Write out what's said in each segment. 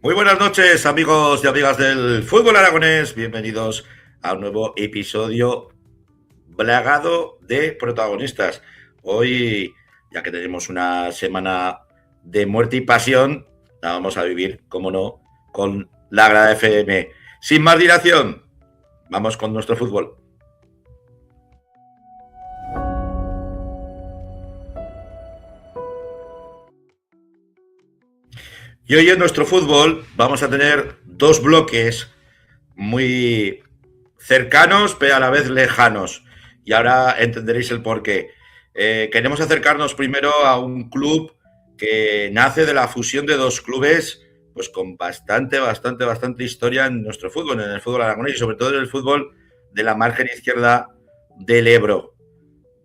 Muy buenas noches, amigos y amigas del fútbol aragonés. Bienvenidos a un nuevo episodio plagado de protagonistas. Hoy, ya que tenemos una semana de muerte y pasión, la vamos a vivir, como no, con la Grada FM. Sin más dilación, vamos con nuestro fútbol. Y hoy en nuestro fútbol vamos a tener dos bloques muy cercanos, pero a la vez lejanos. Y ahora entenderéis el porqué. Queremos acercarnos primero a un club que nace de la fusión de dos clubes, pues con bastante historia en nuestro fútbol, en el fútbol aragonés y sobre todo en el fútbol de la margen izquierda del Ebro.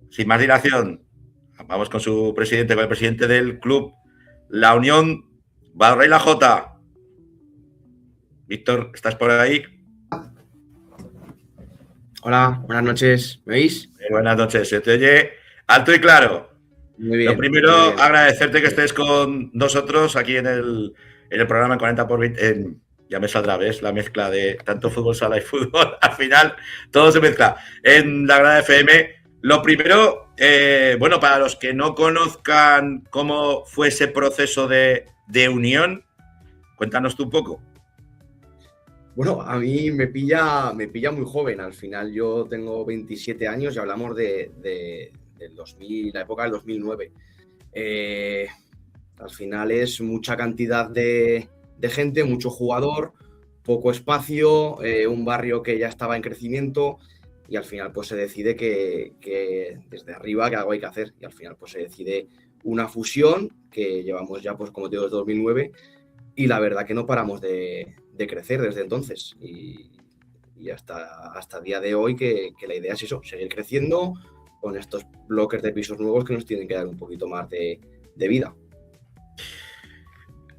Sin más dilación, vamos con su presidente, con el presidente del club, la Unión Badorrey La Jota. Víctor, ¿estás por ahí? Hola, buenas noches. ¿Me oís? Buenas noches, se te oye alto y claro. Muy bien. Lo primero, agradecerte que estés con nosotros aquí en el programa en 40x20. Ya me saldrá, ¿ves? La mezcla de tanto fútbol sala y fútbol. Al final, todo se mezcla. En la Grada FM, lo primero, bueno, para los que no conozcan cómo fue ese proceso de unión, cuéntanos tú un poco. Bueno, a mí me pilla muy joven. Al final yo tengo 27 años y hablamos del 2000, la época del 2009. Al final es mucha cantidad de gente, mucho jugador, poco espacio, un barrio que ya estaba en crecimiento y al final pues se decide que desde arriba que algo hay que hacer y al final pues se decide una fusión que llevamos ya pues como te digo desde 2009 y la verdad que no paramos de crecer desde entonces y hasta el día de hoy que la idea es eso, seguir creciendo con estos bloques de pisos nuevos que nos tienen que dar un poquito más de vida.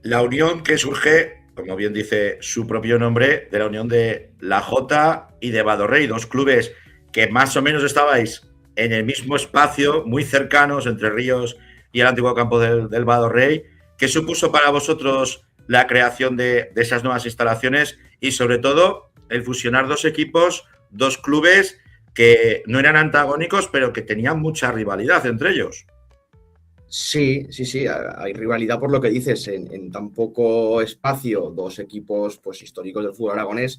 La unión que surge, como bien dice su propio nombre, de la unión de La Jota y de Badorrey, dos clubes que más o menos estabais en el mismo espacio, muy cercanos, Entre Ríos y el antiguo campo del Badorrey. ¿Qué supuso para vosotros la creación de esas nuevas instalaciones y sobre todo el fusionar dos equipos, dos clubes que no eran antagónicos pero que tenían mucha rivalidad entre ellos? Sí, hay rivalidad por lo que dices, en tan poco espacio, dos equipos pues históricos del fútbol aragonés,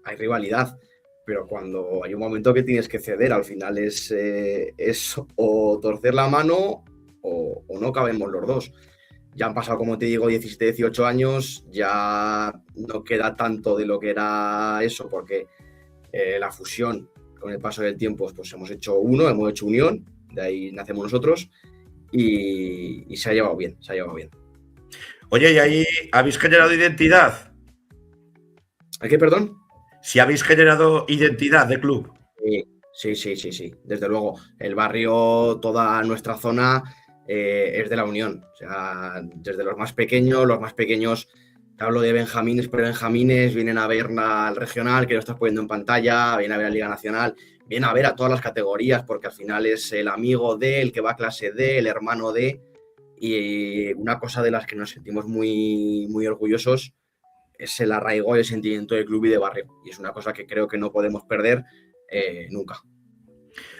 hay rivalidad, pero cuando hay un momento que tienes que ceder, al final es o torcer la mano o no cabemos los dos. Ya han pasado, como te digo, 17, 18 años, ya no queda tanto de lo que era eso, porque la fusión, con el paso del tiempo, pues hemos hecho unión, de ahí nacemos nosotros, y se ha llevado bien, se ha llevado bien. Oye, ¿y ahí habéis generado identidad? ¿A qué, perdón? Si habéis generado identidad de club. Sí. Desde luego, el barrio, toda nuestra zona es de la Unión. O sea, desde los más pequeños, te hablo de benjamines, prebenjamines, vienen a ver al regional, que lo estás poniendo en pantalla, vienen a ver a Liga Nacional, vienen a ver a todas las categorías, porque al final es el amigo de, el que va a clase de, el hermano de, y una cosa de las que nos sentimos muy, muy orgullosos es el arraigo y el sentimiento de club y de barrio. Y es una cosa que creo que no podemos perder nunca.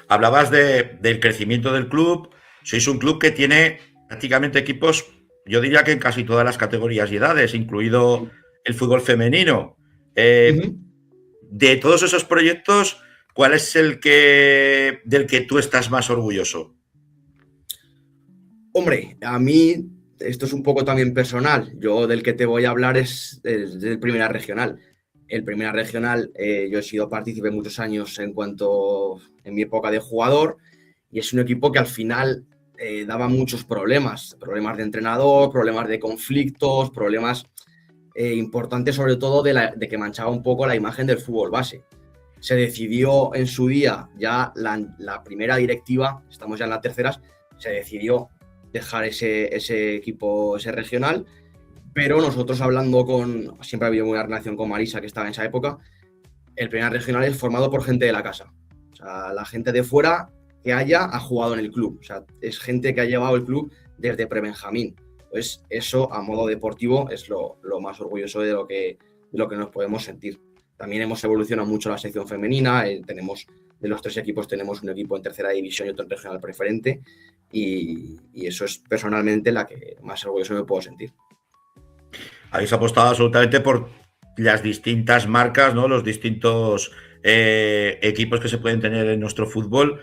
Hablabas del crecimiento del club. Sois un club que tiene prácticamente equipos, yo diría que en casi todas las categorías y edades, incluido el fútbol femenino. De todos esos proyectos, ¿cuál es el del que tú estás más orgulloso? Hombre, a mí esto es un poco también personal. Yo del que te voy a hablar es del Primera Regional. El Primera Regional, yo he sido partícipe muchos años en mi época de jugador, y es un equipo que al final daba muchos problemas de entrenador, problemas de conflictos, problemas importantes sobre todo de que manchaba un poco la imagen del fútbol base. Se decidió en su día, ya la primera directiva, estamos ya en la tercera, se decidió dejar ese equipo, ese regional, pero nosotros siempre ha habido una relación con Marisa, que estaba en esa época. El primer regional es formado por gente de la casa, o sea, la gente de fuera que ha jugado en el club, o sea, es gente que ha llevado el club desde prebenjamín. Pues eso, a modo deportivo, es lo más orgulloso de lo que nos podemos sentir. También hemos evolucionado mucho la sección femenina, de los 3 equipos tenemos un equipo en tercera división y otro en regional preferente, y eso es personalmente la que más orgulloso me puedo sentir. Habéis apostado absolutamente por las distintas marcas, ¿no? Los distintos equipos que se pueden tener en nuestro fútbol,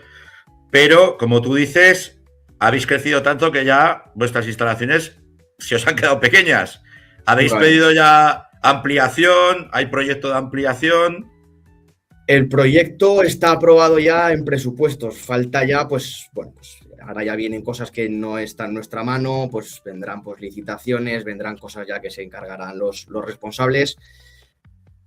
pero como tú dices, habéis crecido tanto que ya vuestras instalaciones se os han quedado pequeñas. ¿Habéis pedido ya ampliación? ¿Hay proyecto de ampliación? El proyecto está aprobado ya en presupuestos. Falta ya, pues ahora ya vienen cosas que no están en nuestra mano, pues vendrán licitaciones, vendrán cosas ya que se encargarán los responsables.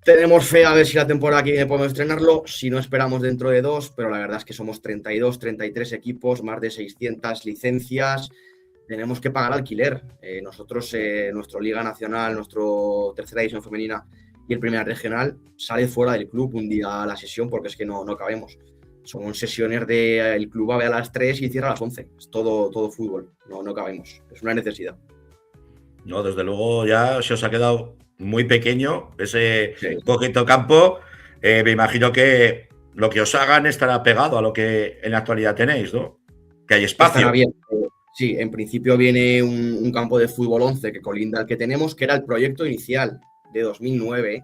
Tenemos fe a ver si la temporada que viene podemos estrenarlo, si no esperamos dentro de 2, pero la verdad es que somos 32, 33 equipos, más de 600 licencias, tenemos que pagar alquiler. Nosotros, nuestra Liga Nacional, nuestra tercera división femenina y el Primera Regional sale fuera del club un día a la sesión porque es que no cabemos. Son sesiones del club a las 3 y cierra a las 11. Es todo fútbol, no cabemos. Es una necesidad. No, desde luego ya se os ha quedado muy pequeño ese poquito campo. Me imagino que lo que os hagan estará pegado a lo que en la actualidad tenéis, ¿no? Que hay espacio. Estará bien. Sí, en principio viene un campo de fútbol 11 que colinda al que tenemos, que era el proyecto inicial de 2009.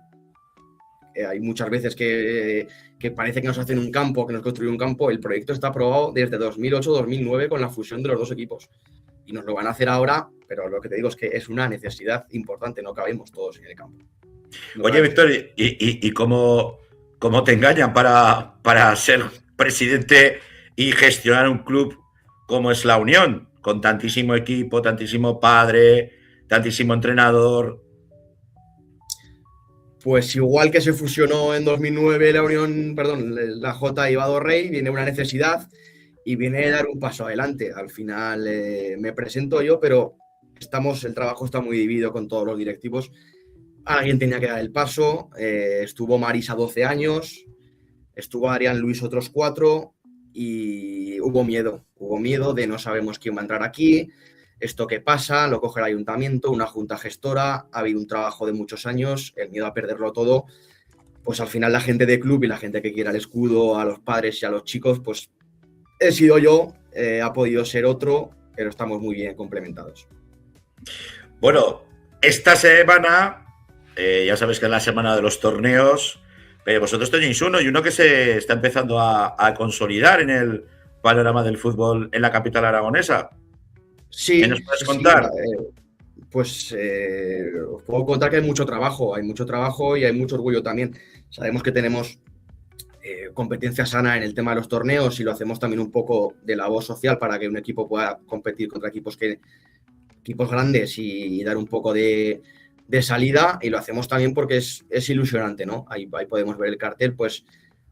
Hay muchas veces que parece que nos hacen un campo, que nos construyen un campo. El proyecto está aprobado desde 2008-2009 con la fusión de los 2 equipos. Y nos lo van a hacer ahora, pero lo que te digo es que es una necesidad importante, no cabemos todos en el campo. Oye, Víctor, ¿y cómo te engañan para ser presidente y gestionar un club como es la Unión, con tantísimo equipo, tantísimo padre, tantísimo entrenador? Pues igual que se fusionó en 2009 la J y Vado Rey, viene una necesidad y viene a dar un paso adelante. Al final me presento yo, pero el trabajo está muy dividido con todos los directivos. Alguien tenía que dar el paso. Estuvo Marisa 12 años, estuvo Adrián Luis otros 4 y hubo miedo de no sabemos quién va a entrar aquí. Esto que pasa, lo coge el ayuntamiento, una junta gestora, ha habido un trabajo de muchos años, el miedo a perderlo todo. Pues al final la gente de club y la gente que quiera el escudo, a los padres y a los chicos, pues he sido yo, ha podido ser otro, pero estamos muy bien complementados. Bueno, esta semana, ya sabes que es la semana de los torneos, pero vosotros tenéis uno y uno que se está empezando a consolidar en el panorama del fútbol en la capital aragonesa. ¿Qué nos Sí, puedes sí, sí. contar? Pues os puedo contar que hay mucho trabajo y hay mucho orgullo también. Sabemos que tenemos competencia sana en el tema de los torneos y lo hacemos también un poco de labor social para que un equipo pueda competir contra equipos grandes y dar un poco de salida, y lo hacemos también porque es ilusionante, ¿no? Ahí podemos ver el cartel, pues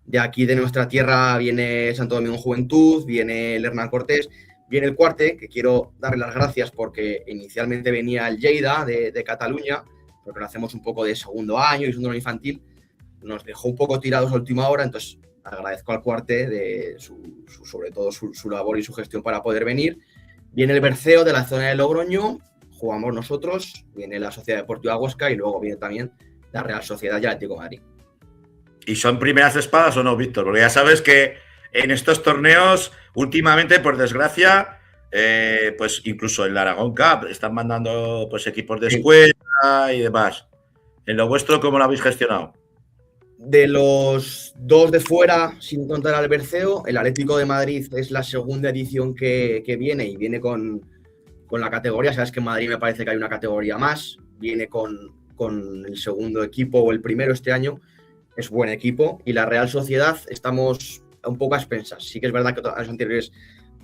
de aquí de nuestra tierra viene Santo Domingo Juventud, viene el Hernán Cortés, viene el Cuarte, que quiero darle las gracias porque inicialmente venía el Lleida de Cataluña, porque lo hacemos un poco de segundo año y segundo año infantil, nos dejó un poco tirados a última hora, entonces agradezco al Cuarte de sobre todo su labor y su gestión para poder venir. Viene el Berceo de la zona de Logroño, jugamos nosotros, viene la Sociedad Deportiva Huesca y luego viene también la Real Sociedad y el Atlético de Madrid. ¿Y son primeras espadas o no, Víctor? Porque ya sabes que en estos torneos, últimamente, por desgracia, pues incluso en la Aragón Cup están mandando pues equipos de escuela y demás. ¿En lo vuestro cómo lo habéis gestionado? De los dos de fuera, sin contar al Berceo, el Atlético de Madrid es la segunda edición que viene y viene con la categoría. Sabes que en Madrid me parece que hay una categoría más. Viene con el segundo equipo o el primero este año. Es buen equipo. Y la Real Sociedad estamos un poco a expensas. Sí que es verdad que años anteriores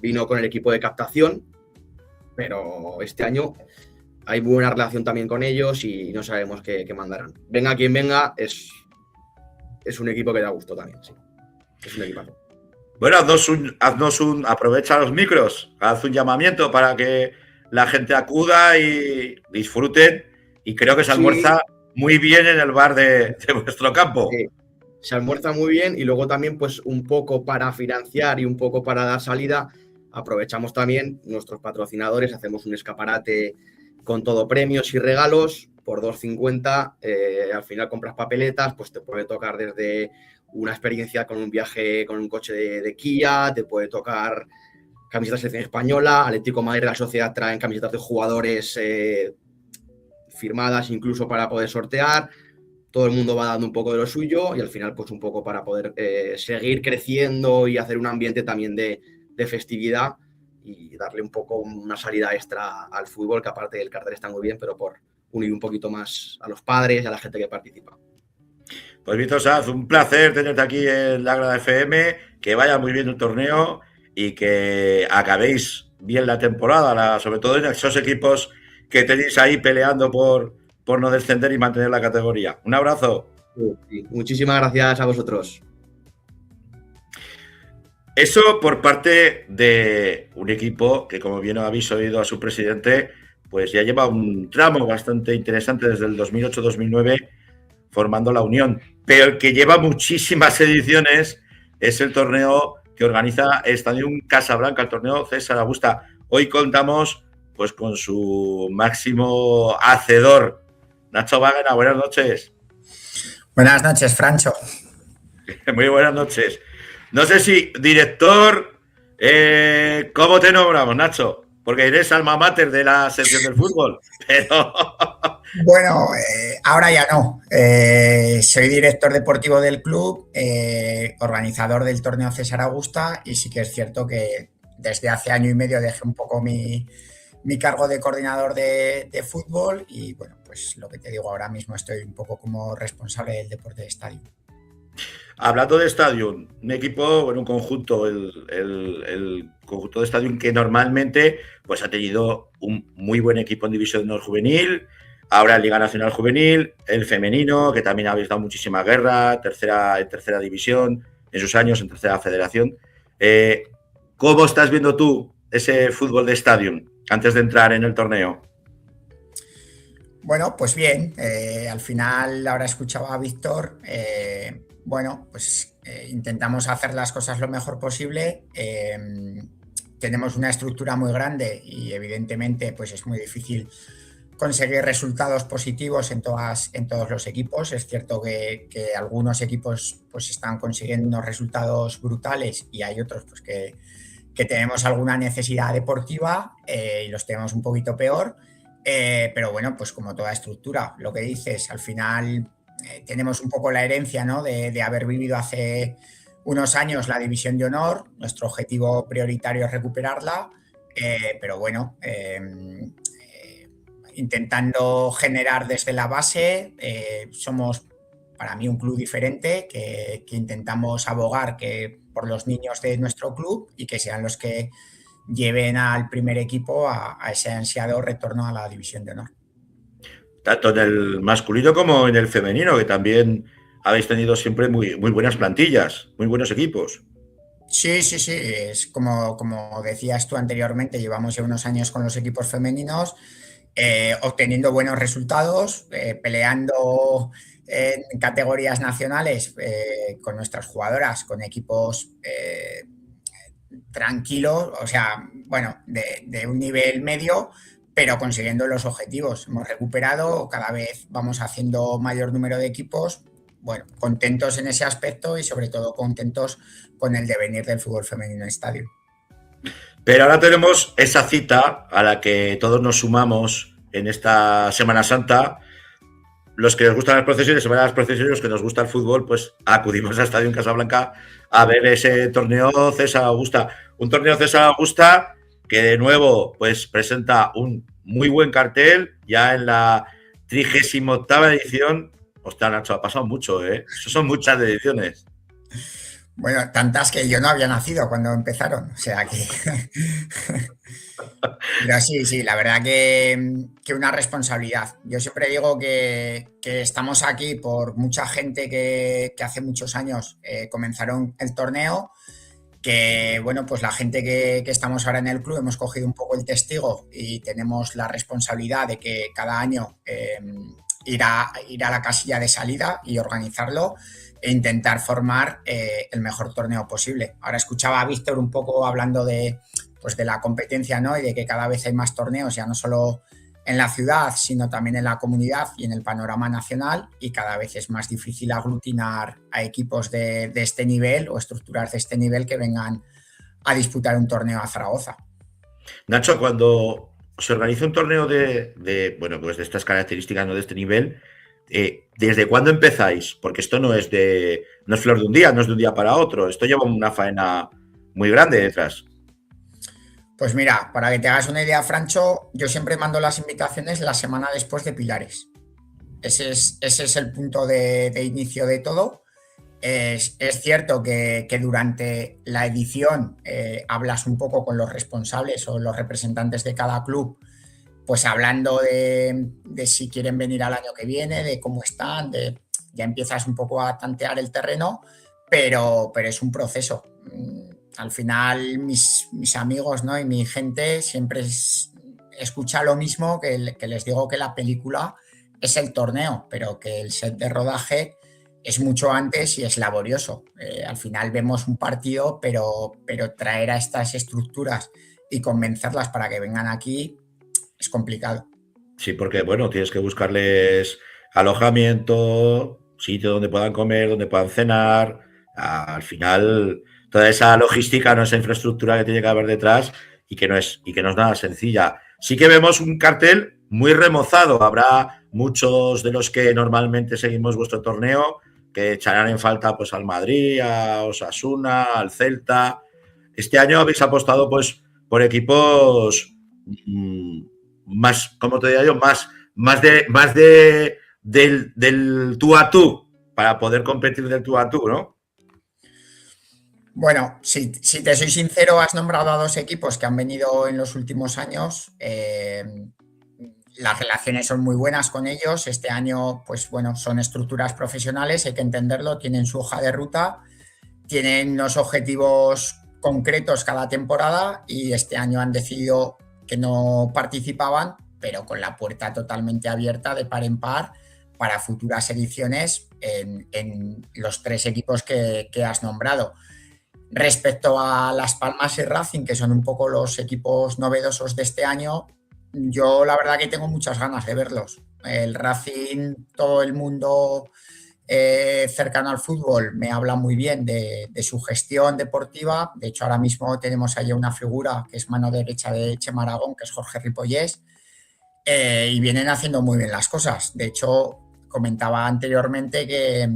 vino con el equipo de captación, pero este año hay buena relación también con ellos y no sabemos qué mandarán. Venga quien venga, es un equipo que da gusto también, sí. Es un equipazo. Bueno, aprovecha los micros, haz un llamamiento para que la gente acuda y disfruten. Y creo que se almuerza muy bien en el bar de vuestro campo. Sí, se almuerza muy bien y luego también, pues un poco para financiar y un poco para dar salida, aprovechamos también nuestros patrocinadores, hacemos un escaparate con todo premios y regalos por 2,50, al final compras papeletas, pues te puede tocar desde una experiencia con un viaje con un coche de Kia, te puede tocar camisetas de selección española, Atlético de Madrid y la Sociedad traen camisetas de jugadores firmadas incluso para poder sortear. Todo el mundo va dando un poco de lo suyo y al final pues un poco para poder seguir creciendo y hacer un ambiente también de festividad y darle un poco una salida extra al fútbol, que aparte del cartel está muy bien, pero por unir un poquito más a los padres y a la gente que participa. Pues Víctor Sanz, un placer tenerte aquí en la Grada FM, que vaya muy bien el torneo y que acabéis bien la temporada, sobre todo en esos equipos que tenéis ahí peleando por no descender y mantener la categoría. Un abrazo. Sí, muchísimas gracias a vosotros. Eso por parte de un equipo que, como bien habéis oído a su presidente, pues ya lleva un tramo bastante interesante desde el 2008-2009 formando la Unión. Pero el que lleva muchísimas ediciones es el torneo que organiza Stadium Casablanca, el torneo César Augusta. Hoy contamos pues con su máximo hacedor, Nacho Wagner. Buenas noches. Buenas noches, Francho. Muy buenas noches. No sé si, director, ¿cómo te nombramos, Nacho? Porque eres alma mater de la sección del fútbol, pero... Bueno, ahora ya no. Soy director deportivo del club, organizador del torneo César Augusta, y sí que es cierto que desde hace año y medio dejé un poco mi cargo de coordinador de fútbol y, bueno, pues lo que te digo, ahora mismo estoy un poco como responsable del deporte de estadio. Hablando de Stadium, un equipo, bueno, un conjunto, el conjunto de Stadium que normalmente pues ha tenido un muy buen equipo en División de Honor Juvenil, ahora en Liga Nacional Juvenil, el femenino, que también habéis dado muchísima guerra, en tercera división, en sus años en tercera federación. ¿Cómo estás viendo tú ese fútbol de Stadium antes de entrar en el torneo? Bueno, pues bien, al final ahora escuchaba a Víctor, bueno, pues intentamos hacer las cosas lo mejor posible. Tenemos una estructura muy grande y evidentemente pues es muy difícil conseguir resultados positivos en todos los equipos. Es cierto que algunos equipos pues están consiguiendo unos resultados brutales y hay otros pues que tenemos alguna necesidad deportiva y los tenemos un poquito peor. Pero bueno, pues como toda estructura, lo que dices, al final tenemos un poco la herencia, ¿no? de haber vivido hace unos años la división de honor. Nuestro objetivo prioritario es recuperarla, pero bueno, intentando generar desde la base. Somos para mí un club diferente que intentamos abogar por los niños de nuestro club y que sean los que lleven al primer equipo a ese ansiado retorno a la división de honor. Tanto en el masculino como en el femenino, que también habéis tenido siempre muy, muy buenas plantillas, muy buenos equipos. Sí, es como decías tú anteriormente, llevamos ya unos años con los equipos femeninos, obteniendo buenos resultados, peleando en categorías nacionales con nuestras jugadoras, con equipos tranquilos, o sea, bueno, de un nivel medio, pero consiguiendo los objetivos. Hemos recuperado, cada vez vamos haciendo mayor número de equipos. Bueno, contentos en ese aspecto y sobre todo contentos con el devenir del fútbol femenino en estadio. Pero ahora tenemos esa cita a la que todos nos sumamos en esta Semana Santa. Los que nos gustan las procesiones, los que nos gusta el fútbol, pues acudimos al Estadio en Casablanca a ver ese torneo César Augusta. Un torneo César Augusta que de nuevo pues presenta un muy buen cartel, ya en la 38ª edición. Hostia, Nacho, ha pasado mucho, ¿eh? Eso son muchas ediciones. Bueno, tantas que yo no había nacido cuando empezaron, o sea que... Pero sí, la verdad que una responsabilidad. Yo siempre digo que estamos aquí por mucha gente que hace muchos años comenzaron el torneo, que bueno, pues la gente que estamos ahora en el club hemos cogido un poco el testigo y tenemos la responsabilidad de que cada año ir a la casilla de salida y organizarlo e intentar formar el mejor torneo posible. Ahora escuchaba a Víctor un poco hablando de la competencia, ¿no? Y de que cada vez hay más torneos, ya no solo en la ciudad, sino también en la comunidad y en el panorama nacional, y cada vez es más difícil aglutinar a equipos de este nivel o estructuras de este nivel que vengan a disputar un torneo a Zaragoza. Nacho, cuando se organiza un torneo de estas características, no de este nivel, ¿desde cuándo empezáis? Porque esto no es flor de un día, no es de un día para otro. Esto lleva una faena muy grande detrás. Pues mira, para que te hagas una idea, Francho, yo siempre mando las invitaciones la semana después de Pilares. Ese es el punto de inicio de todo. Es cierto que durante la edición hablas un poco con los responsables o los representantes de cada club, pues hablando de si quieren venir al año que viene, de cómo están, ya empiezas un poco a tantear el terreno, pero es un proceso. Al final mis amigos, ¿no? Y mi gente siempre escucha lo mismo, que les digo que la película es el torneo, pero que el set de rodaje es mucho antes y es laborioso. Al final vemos un partido, pero traer a estas estructuras y convencerlas para que vengan aquí es complicado. Sí, porque bueno, tienes que buscarles alojamiento, sitio donde puedan comer, donde puedan cenar. Al final, toda esa logística, no, esa infraestructura que tiene que haber detrás y que no es nada sencilla. Sí que vemos un cartel muy remozado. Habrá muchos de los que normalmente seguimos vuestro torneo que echarán en falta pues al Madrid, a Osasuna, al Celta. Este año habéis apostado pues por equipos más, como te diría yo, más del tú a tú, para poder competir del tú a tú, ¿no? Bueno, si te soy sincero, has nombrado a dos equipos que han venido en los últimos años. Las relaciones son muy buenas con ellos. Este año, pues bueno, son estructuras profesionales, hay que entenderlo, tienen su hoja de ruta, tienen unos objetivos concretos cada temporada y este año han decidido que no participaban, pero con la puerta totalmente abierta de par en par para futuras ediciones en los tres equipos que has nombrado. Respecto a Las Palmas y Racing, que son un poco los equipos novedosos de este año, yo la verdad que tengo muchas ganas de verlos. El Racing, todo el mundo cercano al fútbol me habla muy bien de su gestión deportiva. De hecho, ahora mismo tenemos allí una figura que es mano derecha de Chema Aragón, que es Jorge Ripollés, y vienen haciendo muy bien las cosas. De hecho, comentaba anteriormente que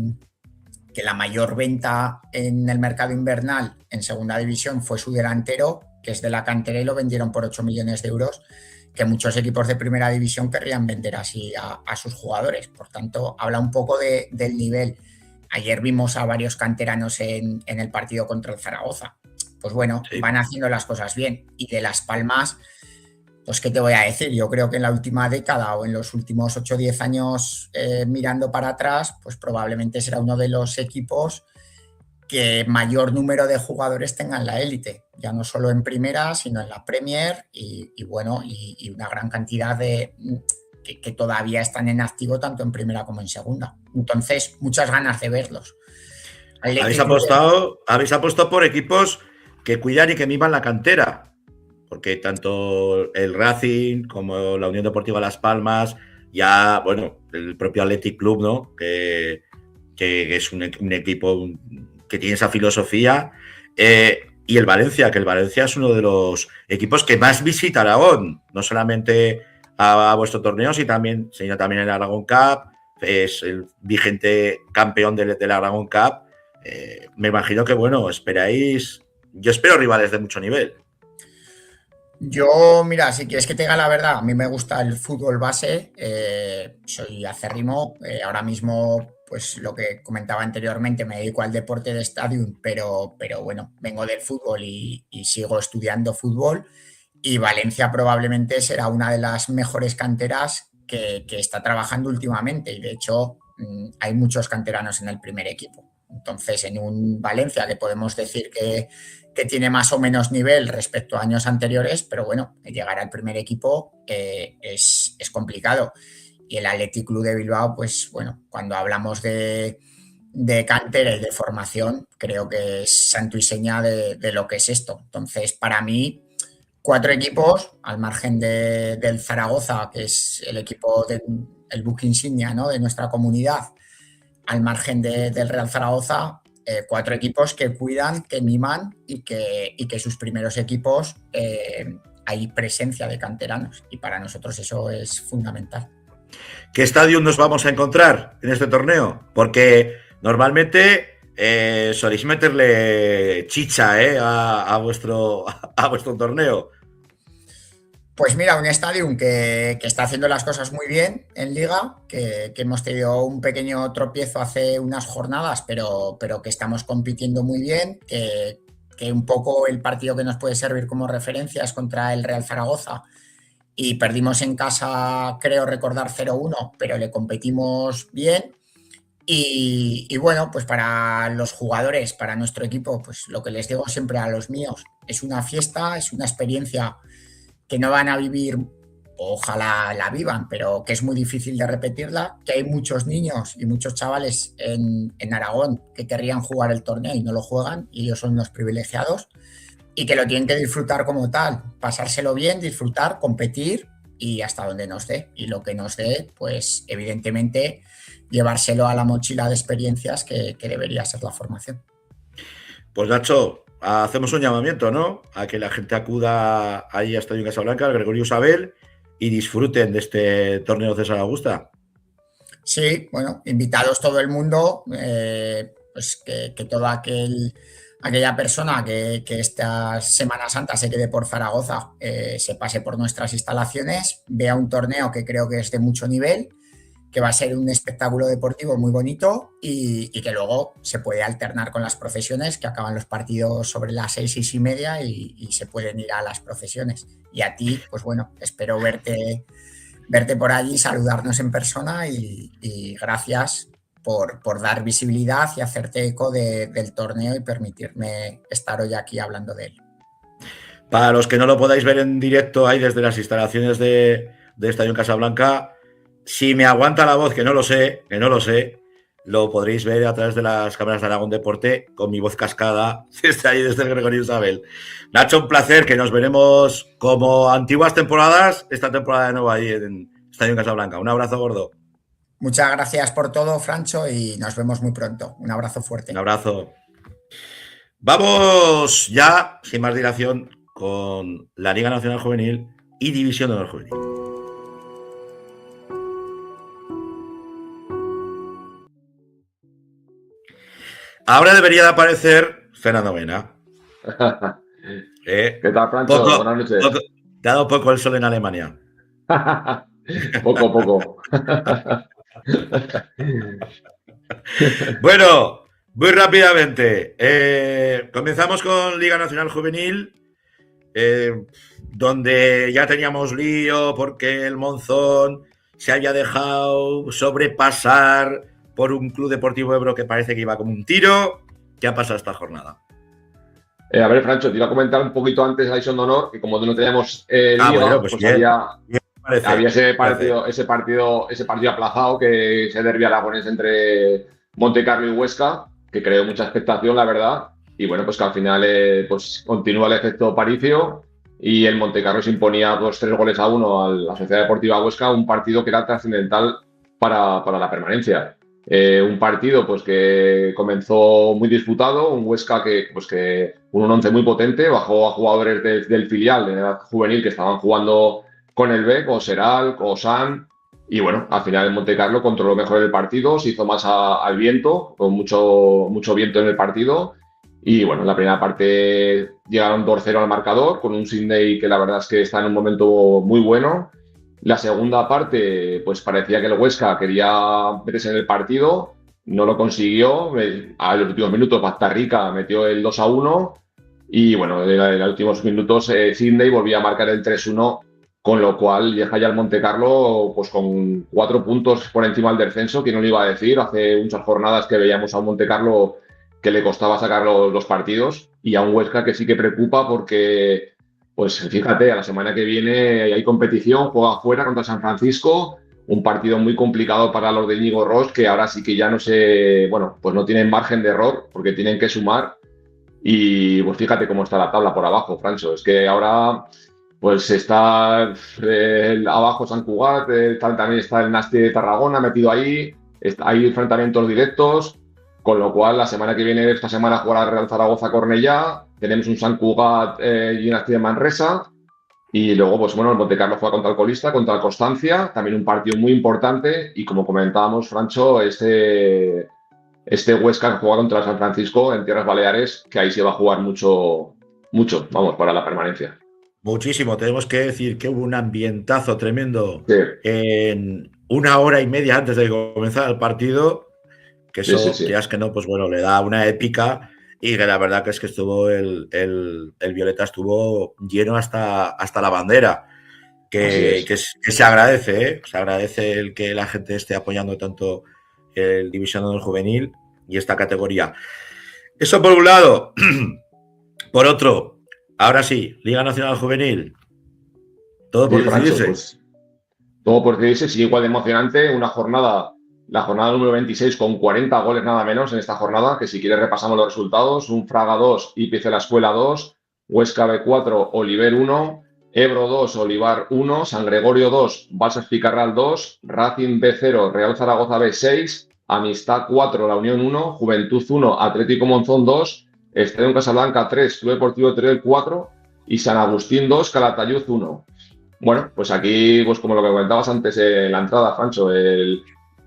la mayor venta en el mercado invernal en segunda división fue su delantero, que es de la cantera, y lo vendieron por 8 millones de euros, que muchos equipos de primera división querrían vender así a sus jugadores. Por tanto, habla un poco del nivel. Ayer vimos a varios canteranos en el partido contra el Zaragoza. Pues bueno, Sí. van haciendo las cosas bien. Y de Las Palmas, pues qué te voy a decir, yo creo que en la última década o en los últimos 8 o 10 años mirando para atrás, pues probablemente será uno de los equipos que mayor número de jugadores tengan la élite, ya no solo en primera, sino en la Premier y bueno, y una gran cantidad de que todavía están en activo tanto en primera como en segunda. Entonces, muchas ganas de verlos. Habéis apostado por equipos que cuidan y que miman la cantera, porque tanto el Racing como la Unión Deportiva Las Palmas, ya, bueno, el propio Athletic Club, ¿no? Que es un equipo que tiene esa filosofía, y el Valencia, que el Valencia es uno de los equipos que más visita Aragón, no solamente a vuestro torneo, sino también el Aragón Cup, es el vigente campeón del Aragón Cup. Me imagino que, bueno, yo espero rivales de mucho nivel. Yo, mira, si quieres que te diga la verdad, a mí me gusta el fútbol base, soy acérrimo, ahora mismo, pues lo que comentaba anteriormente, me dedico al deporte de Stadium, pero bueno, vengo del fútbol y sigo estudiando fútbol, y Valencia probablemente será una de las mejores canteras que está trabajando últimamente, y de hecho hay muchos canteranos en el primer equipo. Entonces, en un Valencia que podemos decir que tiene más o menos nivel respecto a años anteriores, pero bueno, llegar al primer equipo es complicado. Y el Athletic Club de Bilbao, pues bueno, cuando hablamos de cantera y de formación, creo que es santo y seña de lo que es esto. Entonces, para mí, 4 equipos, al margen del Zaragoza, que es el equipo el buque insignia, ¿no?, de nuestra comunidad, al margen del Real Zaragoza, 4 equipos que cuidan, que miman y que sus primeros equipos hay presencia de canteranos, y para nosotros eso es fundamental. ¿Qué estadio nos vamos a encontrar en este torneo? Porque normalmente soléis meterle chicha a vuestro torneo. Pues mira, un estadio que está haciendo las cosas muy bien en Liga, que hemos tenido un pequeño tropiezo hace unas jornadas, pero que estamos compitiendo muy bien, que un poco el partido que nos puede servir como referencia es contra el Real Zaragoza, y perdimos en casa, creo recordar, 0-1, pero le competimos bien. Y bueno, pues para los jugadores, para nuestro equipo, pues lo que les digo siempre a los míos, es una fiesta, es una experiencia que no van a vivir, ojalá la vivan, pero que es muy difícil de repetirla, que hay muchos niños y muchos chavales en Aragón que querrían jugar el torneo y no lo juegan, y ellos son los privilegiados, y que lo tienen que disfrutar como tal, pasárselo bien, disfrutar, competir y hasta donde nos dé. Y lo que nos dé, pues evidentemente llevárselo a la mochila de experiencias que debería ser la formación. Pues Nacho, hacemos un llamamiento, ¿no? A que la gente acuda ahí a Estadio Casablanca, al Gregorio Isabel, y disfruten de este torneo César Augusta. Sí, bueno, invitados todo el mundo, pues que toda aquella persona que esta Semana Santa se quede por Zaragoza, se pase por nuestras instalaciones, vea un torneo que creo que es de mucho nivel, que va a ser un espectáculo deportivo muy bonito, y que luego se puede alternar con las procesiones, que acaban los partidos sobre las 6:30 y se pueden ir a las procesiones. Y a ti, pues bueno, espero verte por allí, saludarnos en persona, y gracias por dar visibilidad y hacerte eco del torneo y permitirme estar hoy aquí hablando de él. Para los que no lo podáis ver en directo ahí desde las instalaciones de Estadio Casablanca, si me aguanta la voz, que no lo sé, lo podréis ver a través de las cámaras de Aragón Deporte con mi voz cascada desde ahí, desde el Gregorio Isabel. Nacho, un placer, que nos veremos como antiguas temporadas, esta temporada de nuevo ahí en Estadio Casablanca. Un abrazo gordo. Muchas gracias por todo, Francho, y nos vemos muy pronto. Un abrazo fuerte. Un abrazo. Vamos ya, sin más dilación, con la Liga Nacional Juvenil y División de Honor Juvenil. Ahora debería de aparecer Fernando Mena. ¿Qué tal, Francho? Buenas noches. Te ha dado poco el sol en Alemania. Poco. Bueno, muy rápidamente. Comenzamos con Liga Nacional Juvenil, donde ya teníamos lío porque el Monzón se había dejado sobrepasar por un Club Deportivo Ebro que parece que iba como un tiro. ¿Qué ha pasado esta jornada? A ver, Francho, te iba a comentar un poquito antes la división de honor, que como no teníamos liga, bueno, pues bien, había ese partido aplazado, que ese derbi aragonés entre Montecarlo y Huesca, que creó mucha expectación, la verdad, y bueno, pues que al final pues continúa el efecto Paricio y el Montecarlo se imponía 2-3 goles a 1 a la Sociedad Deportiva Huesca, un partido que era trascendental para la permanencia. Un partido pues que comenzó muy disputado, un Huesca que un 11 muy potente, bajó a jugadores del filial de edad juvenil que estaban jugando con el B, con Seral, con Osan, y bueno, al final el Montecarlo controló mejor el partido, se hizo más al viento, con mucho viento en el partido, y bueno, en la primera parte llegaron 2-0 al marcador, con un Sydney que la verdad es que está en un momento muy bueno. La segunda parte, pues parecía que el Huesca quería meterse en el partido, no lo consiguió. A los últimos minutos, Rica metió el 2-1 y bueno, en los últimos minutos Sydney volvía a marcar el 3-1, con lo cual deja ya el Montecarlo pues con 4 puntos por encima del descenso, que no lo iba a decir. Hace muchas jornadas que veíamos a un Montecarlo que le costaba sacar los partidos y a un Huesca que sí que preocupa porque... Pues fíjate, a la semana que viene hay competición, juega fuera contra San Francisco, un partido muy complicado para los de Íñigo Ros, que ahora sí que ya pues no tienen margen de error porque tienen que sumar. Y pues fíjate cómo está la tabla por abajo, Francho. Es que ahora pues está abajo San Cugat, también está el Nasti de Tarragona metido ahí, hay enfrentamientos directos, con lo cual la semana que viene, esta semana jugará Real Zaragoza-Cornellá. Tenemos un Sant Cugat y un Nasti de Manresa. Y luego, pues bueno, el Montecarlo juega contra el colista, contra el Constancia. También un partido muy importante. Y como comentábamos, Francho, este Huesca juega contra el San Francisco en Tierras Baleares, que ahí se va a jugar mucho, vamos, para la permanencia. Muchísimo. Tenemos que decir que hubo un ambientazo tremendo Sí. en 1 hora y media antes de que comenzara el partido. Que eso, Sí. ya es que no, pues bueno, le da una épica. Y que la verdad que es que estuvo el Violeta estuvo lleno hasta la bandera, que se agradece, ¿eh? Se agradece el que la gente esté apoyando tanto el División del Juvenil y esta categoría. Eso por un lado. Por otro, ahora sí, Liga Nacional Juvenil. Todo por decidirse. Pues, todo por decidirse, sigue igual de emocionante. La jornada número 26 con 40 goles nada menos en esta jornada, que si quieres repasamos los resultados. Un Fraga 2, Ipice La Escuela 2, Huesca B4, Oliver 1, Ebro 2, Olivar 1, San Gregorio 2, Balsas Picarral 2, Racing B0, Real Zaragoza B6, Amistad 4, La Unión 1, Juventud 1, Atlético Monzón 2, Estadio Casablanca 3, Club Deportivo Teruel 4 y San Agustín 2, Calatayud 1. Bueno, pues aquí, pues como lo que comentabas antes en la entrada, Francho,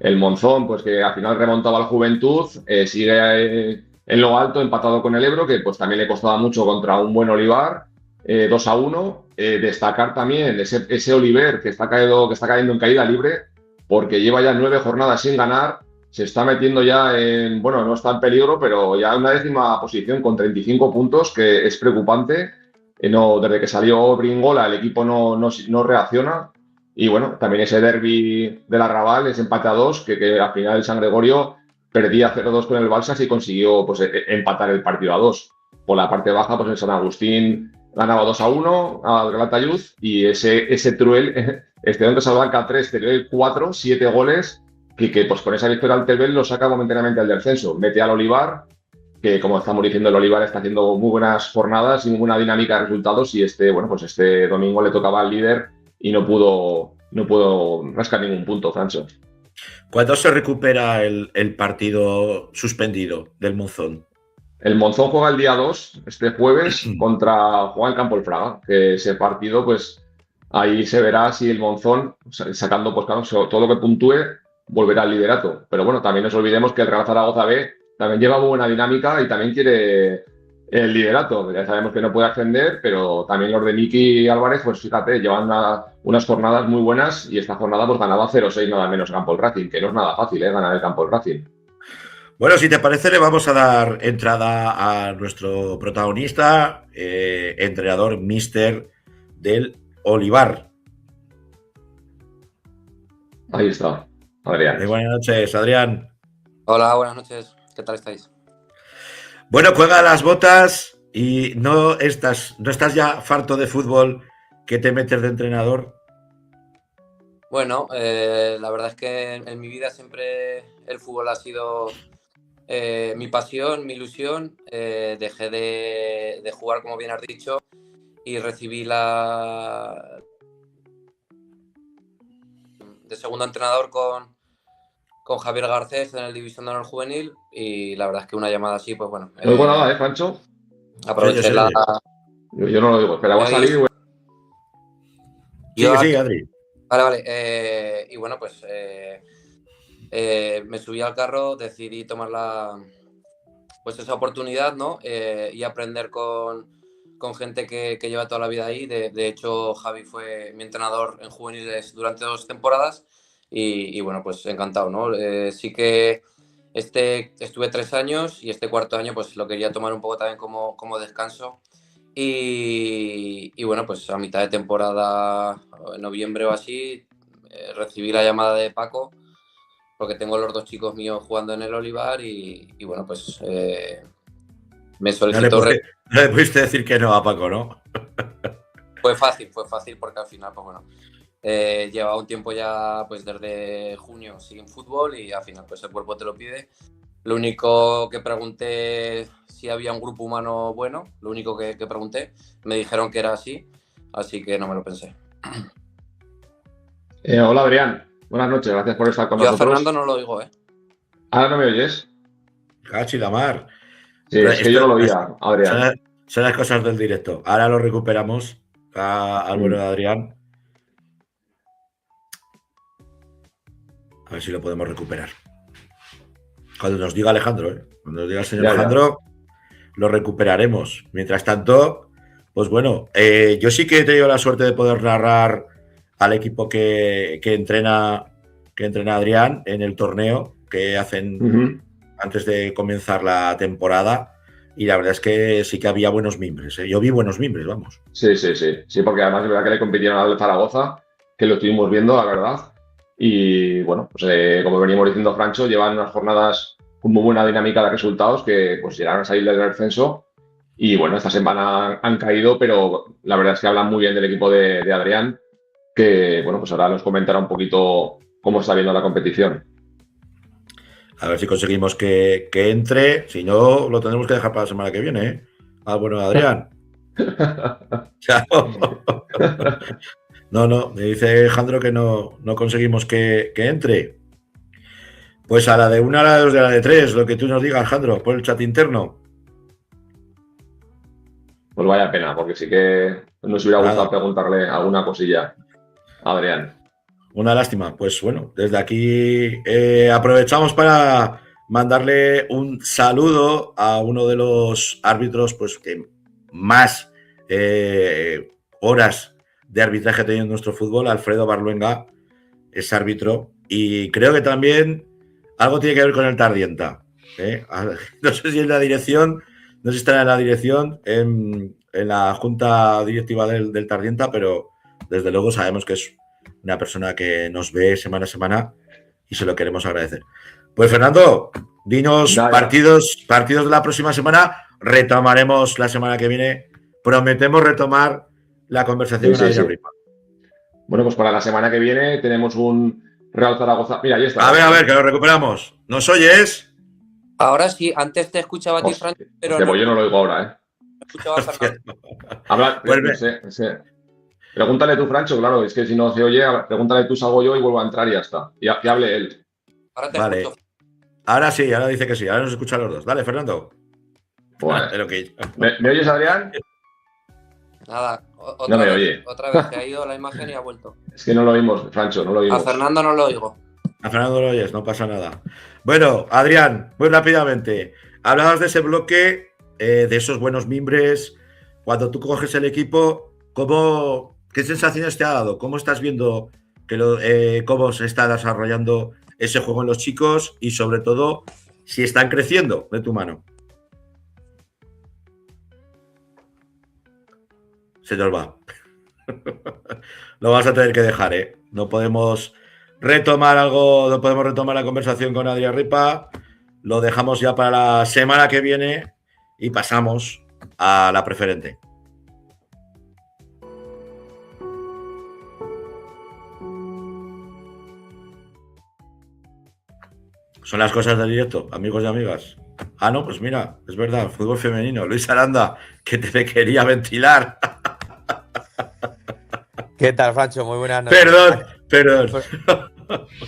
el Monzón, pues que al final remontaba al Juventud, sigue en lo alto, empatado con el Ebro, que pues también le costaba mucho contra un buen Olivar, 2-1. Destacar también ese Oliver que está cayendo en caída libre, porque lleva ya 9 jornadas sin ganar, se está metiendo ya no está en peligro, pero ya en una 10ª posición con 35 puntos, que es preocupante. Desde que salió Bringola el equipo no reacciona. Y bueno, también ese derbi del Arrabal, ese empate a 2, que al final el San Gregorio perdía 0-2 con el Balsas y consiguió pues empatar el partido a 2. Por la parte baja, pues el San Agustín ganaba 2-1 al Calatayud y ese Teruel, Estadio Casablanca 3, Teruel 4, 7 goles, que pues con esa victoria al Teruel lo saca momentáneamente al descenso. Mete al Olivar, que como estamos diciendo, el Olivar está haciendo muy buenas jornadas y muy buena dinámica de resultados, y este domingo le tocaba al líder y no pudo rascar ningún punto, Francho. ¿Cuándo se recupera el partido suspendido del Monzón? El Monzón juega el día 2, este jueves, juega en Campo el Fraga, que ese partido, pues ahí se verá si el Monzón, sacando pues claro, todo lo que puntúe, volverá al liderato. Pero bueno, también no nos olvidemos que el Real Zaragoza B también lleva muy buena dinámica y también quiere el liderato. Ya sabemos que no puede ascender, pero también los de Miki Álvarez, pues fíjate, llevan unas jornadas muy buenas y esta jornada pues ganaba 0-6 nada menos Campo el Racing, que no es nada fácil, ganar el Campo el Racing. Bueno, si te parece, le vamos a dar entrada a nuestro protagonista, entrenador míster del Olivar. Ahí está, Adrián. Buenas noches, Adrián. Hola, buenas noches. ¿Qué tal estáis? Bueno, cuelga las botas y no estás ya farto de fútbol que te metes de entrenador. Bueno, la verdad es que en mi vida siempre el fútbol ha sido mi pasión, mi ilusión. Dejé de jugar, como bien has dicho, y recibí de segundo entrenador con Javier Garcés en el División de Honor Juvenil, y la verdad es que una llamada así, pues bueno. No digo nada, Francho. Aproveché Sí, yo no lo digo, espera, voy a salir. Sí, Adri. Vale. Y bueno, pues me subí al carro, decidí tomar pues esa oportunidad, ¿no? Y aprender con gente que lleva toda la vida ahí. De hecho, Javi fue mi entrenador en juveniles durante 2 temporadas y bueno, pues encantado, ¿no? Sí que estuve 3 años y este cuarto año pues lo quería tomar un poco también como descanso. Y bueno, pues a mitad de temporada, en noviembre o así, recibí la llamada de Paco, porque tengo los 2 chicos míos jugando en el Olivar y bueno, pues me solicitó... No le pudiste decir que no a Paco, ¿no? Fue fácil porque al final, pues bueno, llevaba un tiempo ya, pues desde junio sin fútbol y al final pues el cuerpo te lo pide. Lo único que pregunté si había un grupo humano bueno, lo único que pregunté, me dijeron que era así que no me lo pensé. Hola Adrián, buenas noches, gracias por estar con nosotros. Yo a Fernando no lo oigo, ¿Ahora no me oyes? Cachi la mar. Sí, es que yo no lo oía, Adrián. Son las cosas del directo. Ahora lo recuperamos al bueno de Adrián. A ver si lo podemos recuperar. Cuando nos diga Alejandro, cuando nos diga el señor Alejandro, lo recuperaremos. Mientras tanto, pues bueno, yo sí que he tenido la suerte de poder narrar al equipo que entrena Adrián en el torneo que hacen antes de comenzar la temporada. Y la verdad es que sí que había buenos mimbres. Yo vi buenos mimbres, vamos. Sí, porque además es verdad que le compitieron al Zaragoza, que lo estuvimos viendo, la verdad. Y bueno, pues como veníamos diciendo, Francho, llevan unas jornadas con muy buena dinámica de resultados que pues llegaron a salir del descenso. Y bueno, esta semana han caído, pero la verdad es que hablan muy bien del equipo de Adrián, que bueno, pues ahora nos comentará un poquito cómo está viendo la competición. A ver si conseguimos que entre. Si no, lo tendremos que dejar para la semana que viene, ¿eh? Bueno, Adrián. Chao. No, me dice Alejandro que no conseguimos que entre. Pues a la de 1, a la de 2, a la de 3, lo que tú nos digas, Alejandro, por el chat interno. Pues vaya pena, porque sí que nos hubiera gustado preguntarle alguna cosilla a Adrián. Una lástima. Pues bueno, desde aquí aprovechamos para mandarle un saludo a uno de los árbitros pues que más horas de arbitraje ha tenido en nuestro fútbol, Alfredo Barluenga, es árbitro, y creo que también algo tiene que ver con el Tardienta. No sé si en la dirección, no sé si estará en la dirección, en la junta directiva del Tardienta, pero desde luego sabemos que es una persona que nos ve semana a semana y se lo queremos agradecer. Pues Fernando, dinos partidos de la próxima semana. Retomaremos la semana que viene. Prometemos retomar la conversación con Adrián Ripa. Bueno, pues para la semana que viene tenemos un Real Zaragoza. Mira, ahí está. A ver, que lo recuperamos. ¿Nos oyes? Ahora sí, antes te escuchaba a ti, Fran, pero no, yo no lo oigo ahora, escuchaba a Fernando. Habla, no sé. Pregúntale tú, Francho, claro, es que si no se oye, pregúntale tú, salgo yo y vuelvo a entrar y ya está. Y hable él. Ahora te escucho. Ahora sí, ahora dice que sí, ahora nos escuchan los dos. Dale, Fernando. Bueno. ¿Me oyes, Adrián? Nada, no me oye. Otra vez, se ha ido la imagen y ha vuelto. Es que no lo oímos, Francho, no lo oímos. A Fernando no lo oigo. A Fernando Loyes, no pasa nada. Bueno, Adrián, muy rápidamente. Hablabas de ese bloque, de esos buenos mimbres. Cuando tú coges el equipo, ¿qué sensaciones te ha dado? ¿Cómo estás viendo cómo se está desarrollando ese juego en los chicos? Y sobre todo, si están creciendo de tu mano. Se nos va. Lo vas a tener que dejar, ¿eh? No podemos retomar la conversación con Adrián Ripa. Lo dejamos ya para la semana que viene y pasamos a la preferente. Son las cosas del directo, amigos y amigas. Ah, no, pues mira, es verdad, fútbol femenino. Luis Aranda, que te quería ventilar. ¿Qué tal, Francho? Muy buenas noches. Perdón.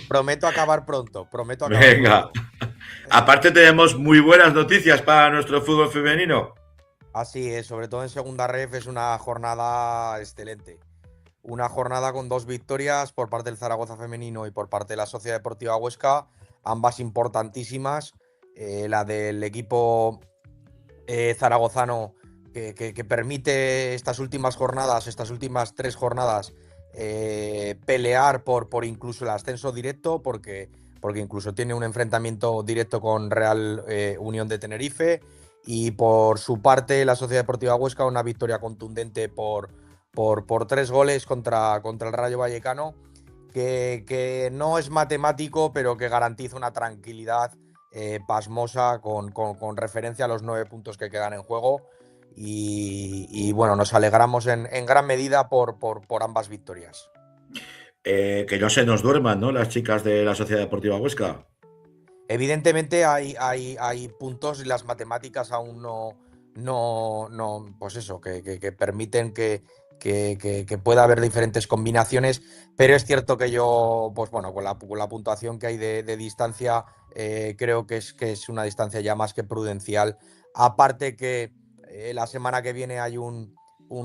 Prometo acabar pronto. Venga. Aparte tenemos muy buenas noticias para nuestro fútbol femenino. Así es, sobre todo en segunda ref es una jornada excelente. Una jornada con 2 victorias por parte del Zaragoza femenino y por parte de la Sociedad Deportiva Huesca, ambas importantísimas. La del equipo zaragozano que permite estas últimas 3 jornadas, pelear por incluso el ascenso directo, porque incluso tiene un enfrentamiento directo con Real Unión de Tenerife. Y por su parte, la Sociedad Deportiva Huesca, una victoria contundente por 3 goles contra el Rayo Vallecano, que no es matemático, pero que garantiza una tranquilidad pasmosa con referencia a los 9 puntos que quedan en juego. Y bueno, nos alegramos en gran medida por ambas victorias. Que no se nos duerman, ¿no? Las chicas de la Sociedad Deportiva Huesca. Evidentemente hay puntos y las matemáticas aún no pues eso, que permiten que pueda haber diferentes combinaciones, pero es cierto que yo, pues bueno, con la puntuación que hay de distancia, creo que es una distancia ya más que prudencial. Aparte que la semana que viene hay un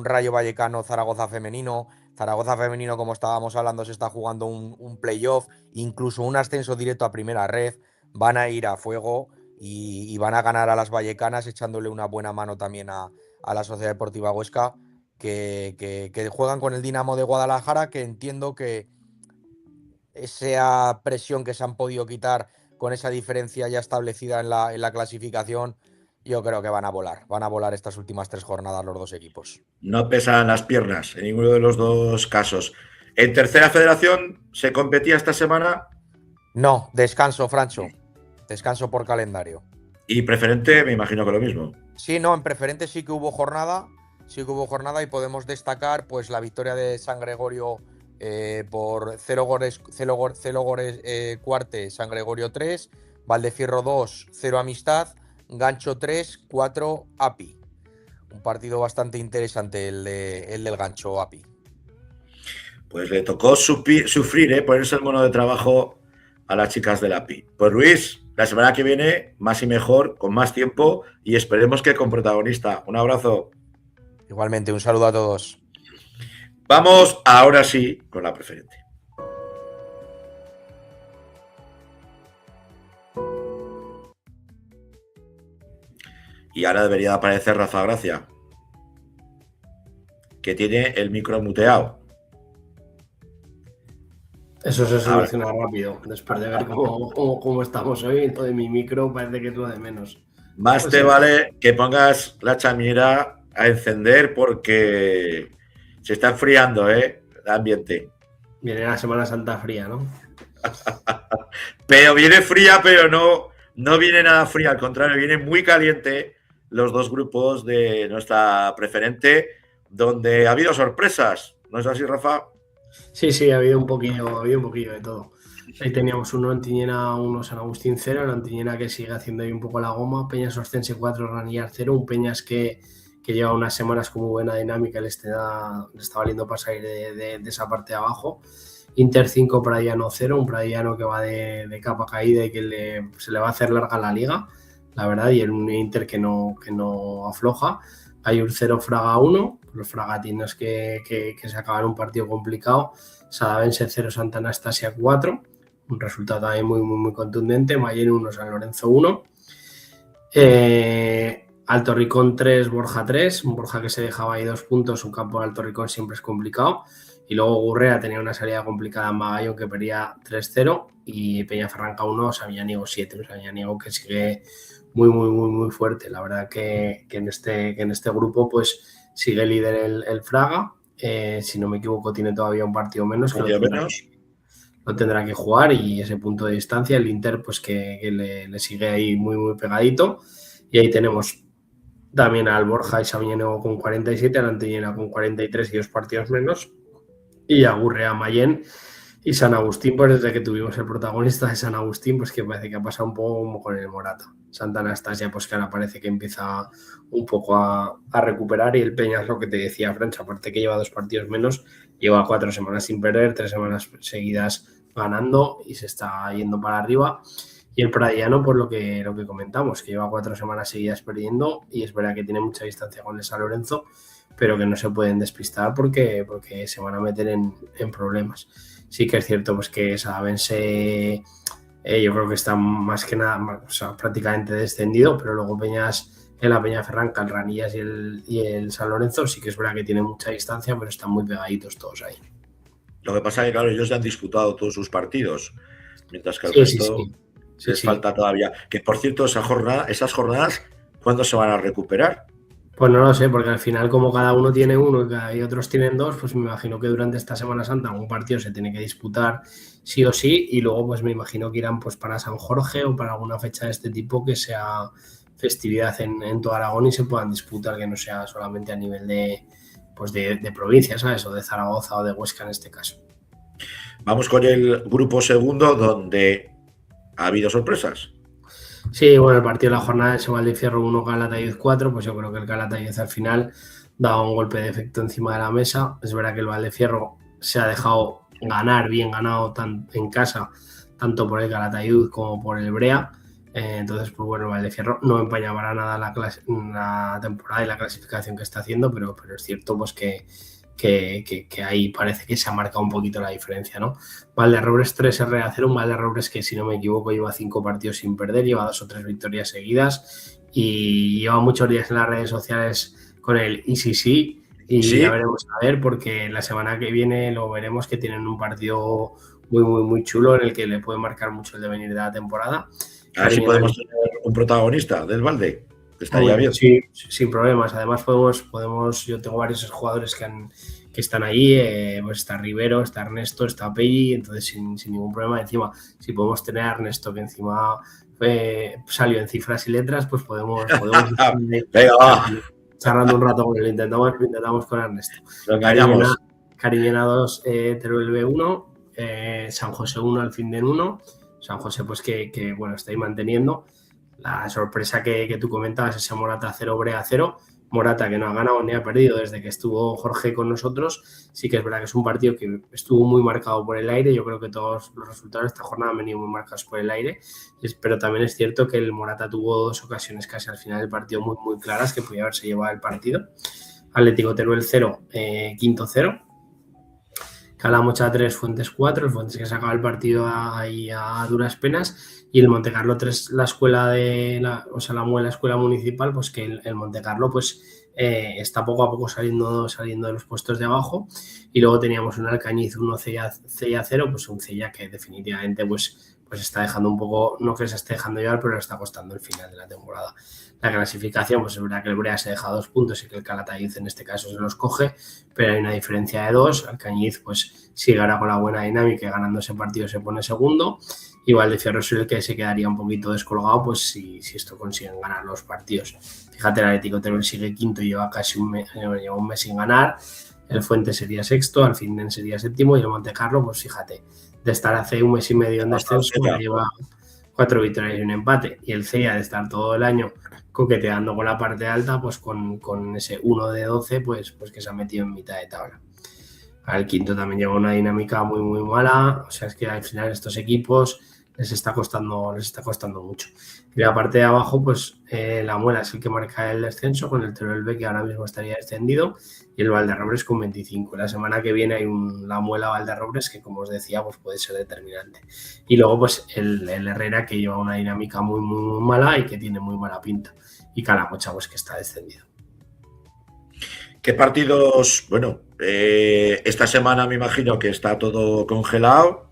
Rayo Vallecano Zaragoza femenino. Zaragoza femenino, como estábamos hablando, se está jugando un playoff, incluso un ascenso directo a primera red. Van a ir a fuego y van a ganar a las vallecanas, echándole una buena mano también a la Sociedad Deportiva Huesca, que juegan con el Dinamo de Guadalajara, que entiendo que esa presión que se han podido quitar con esa diferencia ya establecida en la clasificación, yo creo que van a volar estas últimas 3 jornadas los 2 equipos. No pesan las piernas en ninguno de los 2 casos. ¿En tercera federación se competía esta semana? No, descanso, Francho. Descanso por calendario. Y preferente, me imagino que lo mismo. Sí, no, en preferente sí que hubo jornada y podemos destacar pues la victoria de San Gregorio por 0 goles Cuarte, San Gregorio 3, Valdefierro 2, 0 Amistad, Gancho 3, 4 API. Un partido bastante interesante el del Gancho API. Pues le tocó sufrir, ponerse el mono de trabajo a las chicas del API. Pues Luis, la semana que viene, más y mejor, con más tiempo y esperemos que con protagonista. Un abrazo. Igualmente, un saludo a todos. Vamos ahora sí con la preferente. Y ahora debería aparecer Rafa Gracia, que tiene el micro muteado. Eso se soluciona rápido, después de ver cómo estamos hoy. Entonces mi micro parece que es lo de menos. Más te vale que pongas la chaminera a encender porque se está enfriando, el ambiente. Viene la Semana Santa fría, ¿no? Pero viene fría, pero no viene nada fría, al contrario, viene muy caliente los 2 grupos de nuestra preferente, donde ha habido sorpresas. ¿No es así, Rafa? Sí, ha habido un poquillo de todo. Ahí teníamos uno Antiñena, uno San Agustín 0, el Antiñena que sigue haciendo ahí un poco la goma, Peñas Ostense 4, Ranillar 0, un Peñas que lleva unas semanas con muy buena dinámica, le está valiendo para salir de esa parte de abajo. Inter 5, Pradiano 0, un Pradiano que va de capa caída y que se le va a hacer larga la liga, la verdad, y un Inter que no afloja. Hay un 0, Fraga 1, los fragatinos que se acaban un partido complicado. Sadavense 0, Santa Anastasia 4, un resultado también muy contundente. Mayen 1, San Lorenzo 1. Alto Ricón 3, Borja 3. Un Borja que se dejaba ahí 2 puntos. Un campo de Alto Ricón siempre es complicado. Y luego Gurrea tenía una salida complicada en Magallón que perdía 3-0. Y Peñaferranca 1, Samaniego 7. Samaniego que sigue muy fuerte. La verdad que en este grupo pues sigue líder el Fraga. Si no me equivoco, tiene todavía un partido menos. Lo tendrá que jugar, y ese punto de distancia, el Inter pues que le sigue ahí muy pegadito. Y ahí tenemos también al Borja y Samaniego con 47, al Antillana con 43 y 2 partidos menos. Y a Gurrea, Mayen y San Agustín, pues desde que tuvimos el protagonista de San Agustín, pues que parece que ha pasado un poco como con el Morata. Santa Anastasia, pues que ahora parece que empieza un poco a recuperar, y el Peña es lo que te decía, Franch, aparte que lleva 2 partidos menos, lleva 4 semanas sin perder, 3 semanas seguidas ganando y se está yendo para arriba. Y el Pradiano, por lo que comentamos, que lleva 4 semanas seguidas perdiendo, y es verdad que tiene mucha distancia con el San Lorenzo, pero que no se pueden despistar porque se van a meter en problemas. Sí que es cierto pues que Sabense yo creo que está más que nada, o sea, prácticamente descendido, pero luego Peñas, en la Peñaferranca, el Ranillas y el San Lorenzo sí que es verdad que tienen mucha distancia, pero están muy pegaditos todos ahí. Lo que pasa es que, claro, ellos ya han disputado todos sus partidos, mientras que el resto les falta todavía. Que, por cierto, esas jornadas, ¿cuándo se van a recuperar? Pues no lo sé, porque al final, como cada uno tiene uno y otros tienen 2, pues me imagino que durante esta Semana Santa algún partido se tiene que disputar sí o sí, y luego pues me imagino que irán pues para San Jorge o para alguna fecha de este tipo que sea festividad en todo Aragón y se puedan disputar, que no sea solamente a nivel de provincia, ¿sabes? O de Zaragoza o de Huesca en este caso. Vamos con el grupo segundo, donde ha habido sorpresas. Sí, bueno, el partido de la jornada es Valdefierro 1, Calatayud 4, pues yo creo que el Calatayud al final daba un golpe de efecto encima de la mesa. Es verdad que el Valdefierro se ha dejado ganar, bien ganado en casa, tanto por el Calatayud como por el Brea. Entonces, pues bueno, el Valdefierro no empañaba para nada la temporada y la clasificación que está haciendo, pero es cierto pues que ahí parece que se ha marcado un poquito la diferencia, ¿no? Valderrobres 3, RA0, un Valderrobres que, si no me equivoco, lleva 5 partidos sin perder, lleva 2 o 3 victorias seguidas y lleva muchos días en las redes sociales con el sí, y ¿sí? Ya veremos a ver, porque la semana que viene lo veremos, que tienen un partido muy chulo en el que le puede marcar mucho el devenir de la temporada. A ver si podemos tener un protagonista del Valde. Estaría bien. Sí, sin problemas. Además podemos, yo tengo varios jugadores que están ahí, pues está Rivero, está Ernesto, está Pelli, entonces sin ningún problema. Encima, si podemos tener a Ernesto, que encima salió en cifras y letras, pues podemos venga, va. Charlando un rato con él, intentamos con Ernesto. Cariñena 2, Teruel B1, San José 1, Alfindén 1. San José pues que bueno, está ahí manteniendo. La sorpresa que tú comentabas, ese Morata 0, Brea 0. Morata que no ha ganado ni ha perdido desde que estuvo Jorge con nosotros. Sí que es verdad que es un partido que estuvo muy marcado por el aire. Yo creo que todos los resultados de esta jornada han venido muy marcados por el aire. Pero también es cierto que el Morata tuvo 2 ocasiones casi al final del partido muy claras que podía haberse llevado el partido. Atlético Teruel 0, Quinto 0. Calamocha 3, Fuentes 4, el Fuentes que sacaba el partido ahí a duras penas, y el Montecarlo 3, la escuela la escuela municipal, pues que el Montecarlo pues está poco a poco saliendo de los puestos de abajo. Y luego teníamos un Alcañiz 1, Cella 0, pues un Cella que definitivamente pues está dejando un poco, no que se esté dejando llevar, pero le está costando el final de la temporada. La clasificación, pues es verdad que el Brea se deja 2 puntos y que el Calatayud en este caso se los coge, pero hay una diferencia de 2. Alcañiz pues sigue ahora con la buena dinámica y ganando ese partido se pone segundo. Y Valdefierro es el que se quedaría un poquito descolgado pues si esto consiguen ganar los partidos. Fíjate, el Atlético Teruel sigue quinto y lleva casi un mes sin ganar. El Fuente sería sexto, Alfindén sería séptimo y el Montecarlo, pues fíjate, de estar hace un mes y medio en descenso, lleva 4 victorias y un empate. Y el Cella, de estar todo el año coqueteando con la parte alta, pues con ese 1 de 12, pues que se ha metido en mitad de tabla. Al quinto también lleva una dinámica muy mala, o sea, es que al final estos equipos les está costando mucho. Y la parte de abajo, pues la Muela es el que marca el descenso con el Teruel B, que ahora mismo estaría descendido, y el Valderrobres con 25. La semana que viene hay la Muela Valderrobres que, como os decía, pues puede ser determinante. Y luego pues el Herrera, que lleva una dinámica muy, muy, muy mala y que tiene muy mala pinta. Y Calamocha, pues que está descendido. ¿Qué partidos? Bueno, esta semana me imagino que está todo congelado.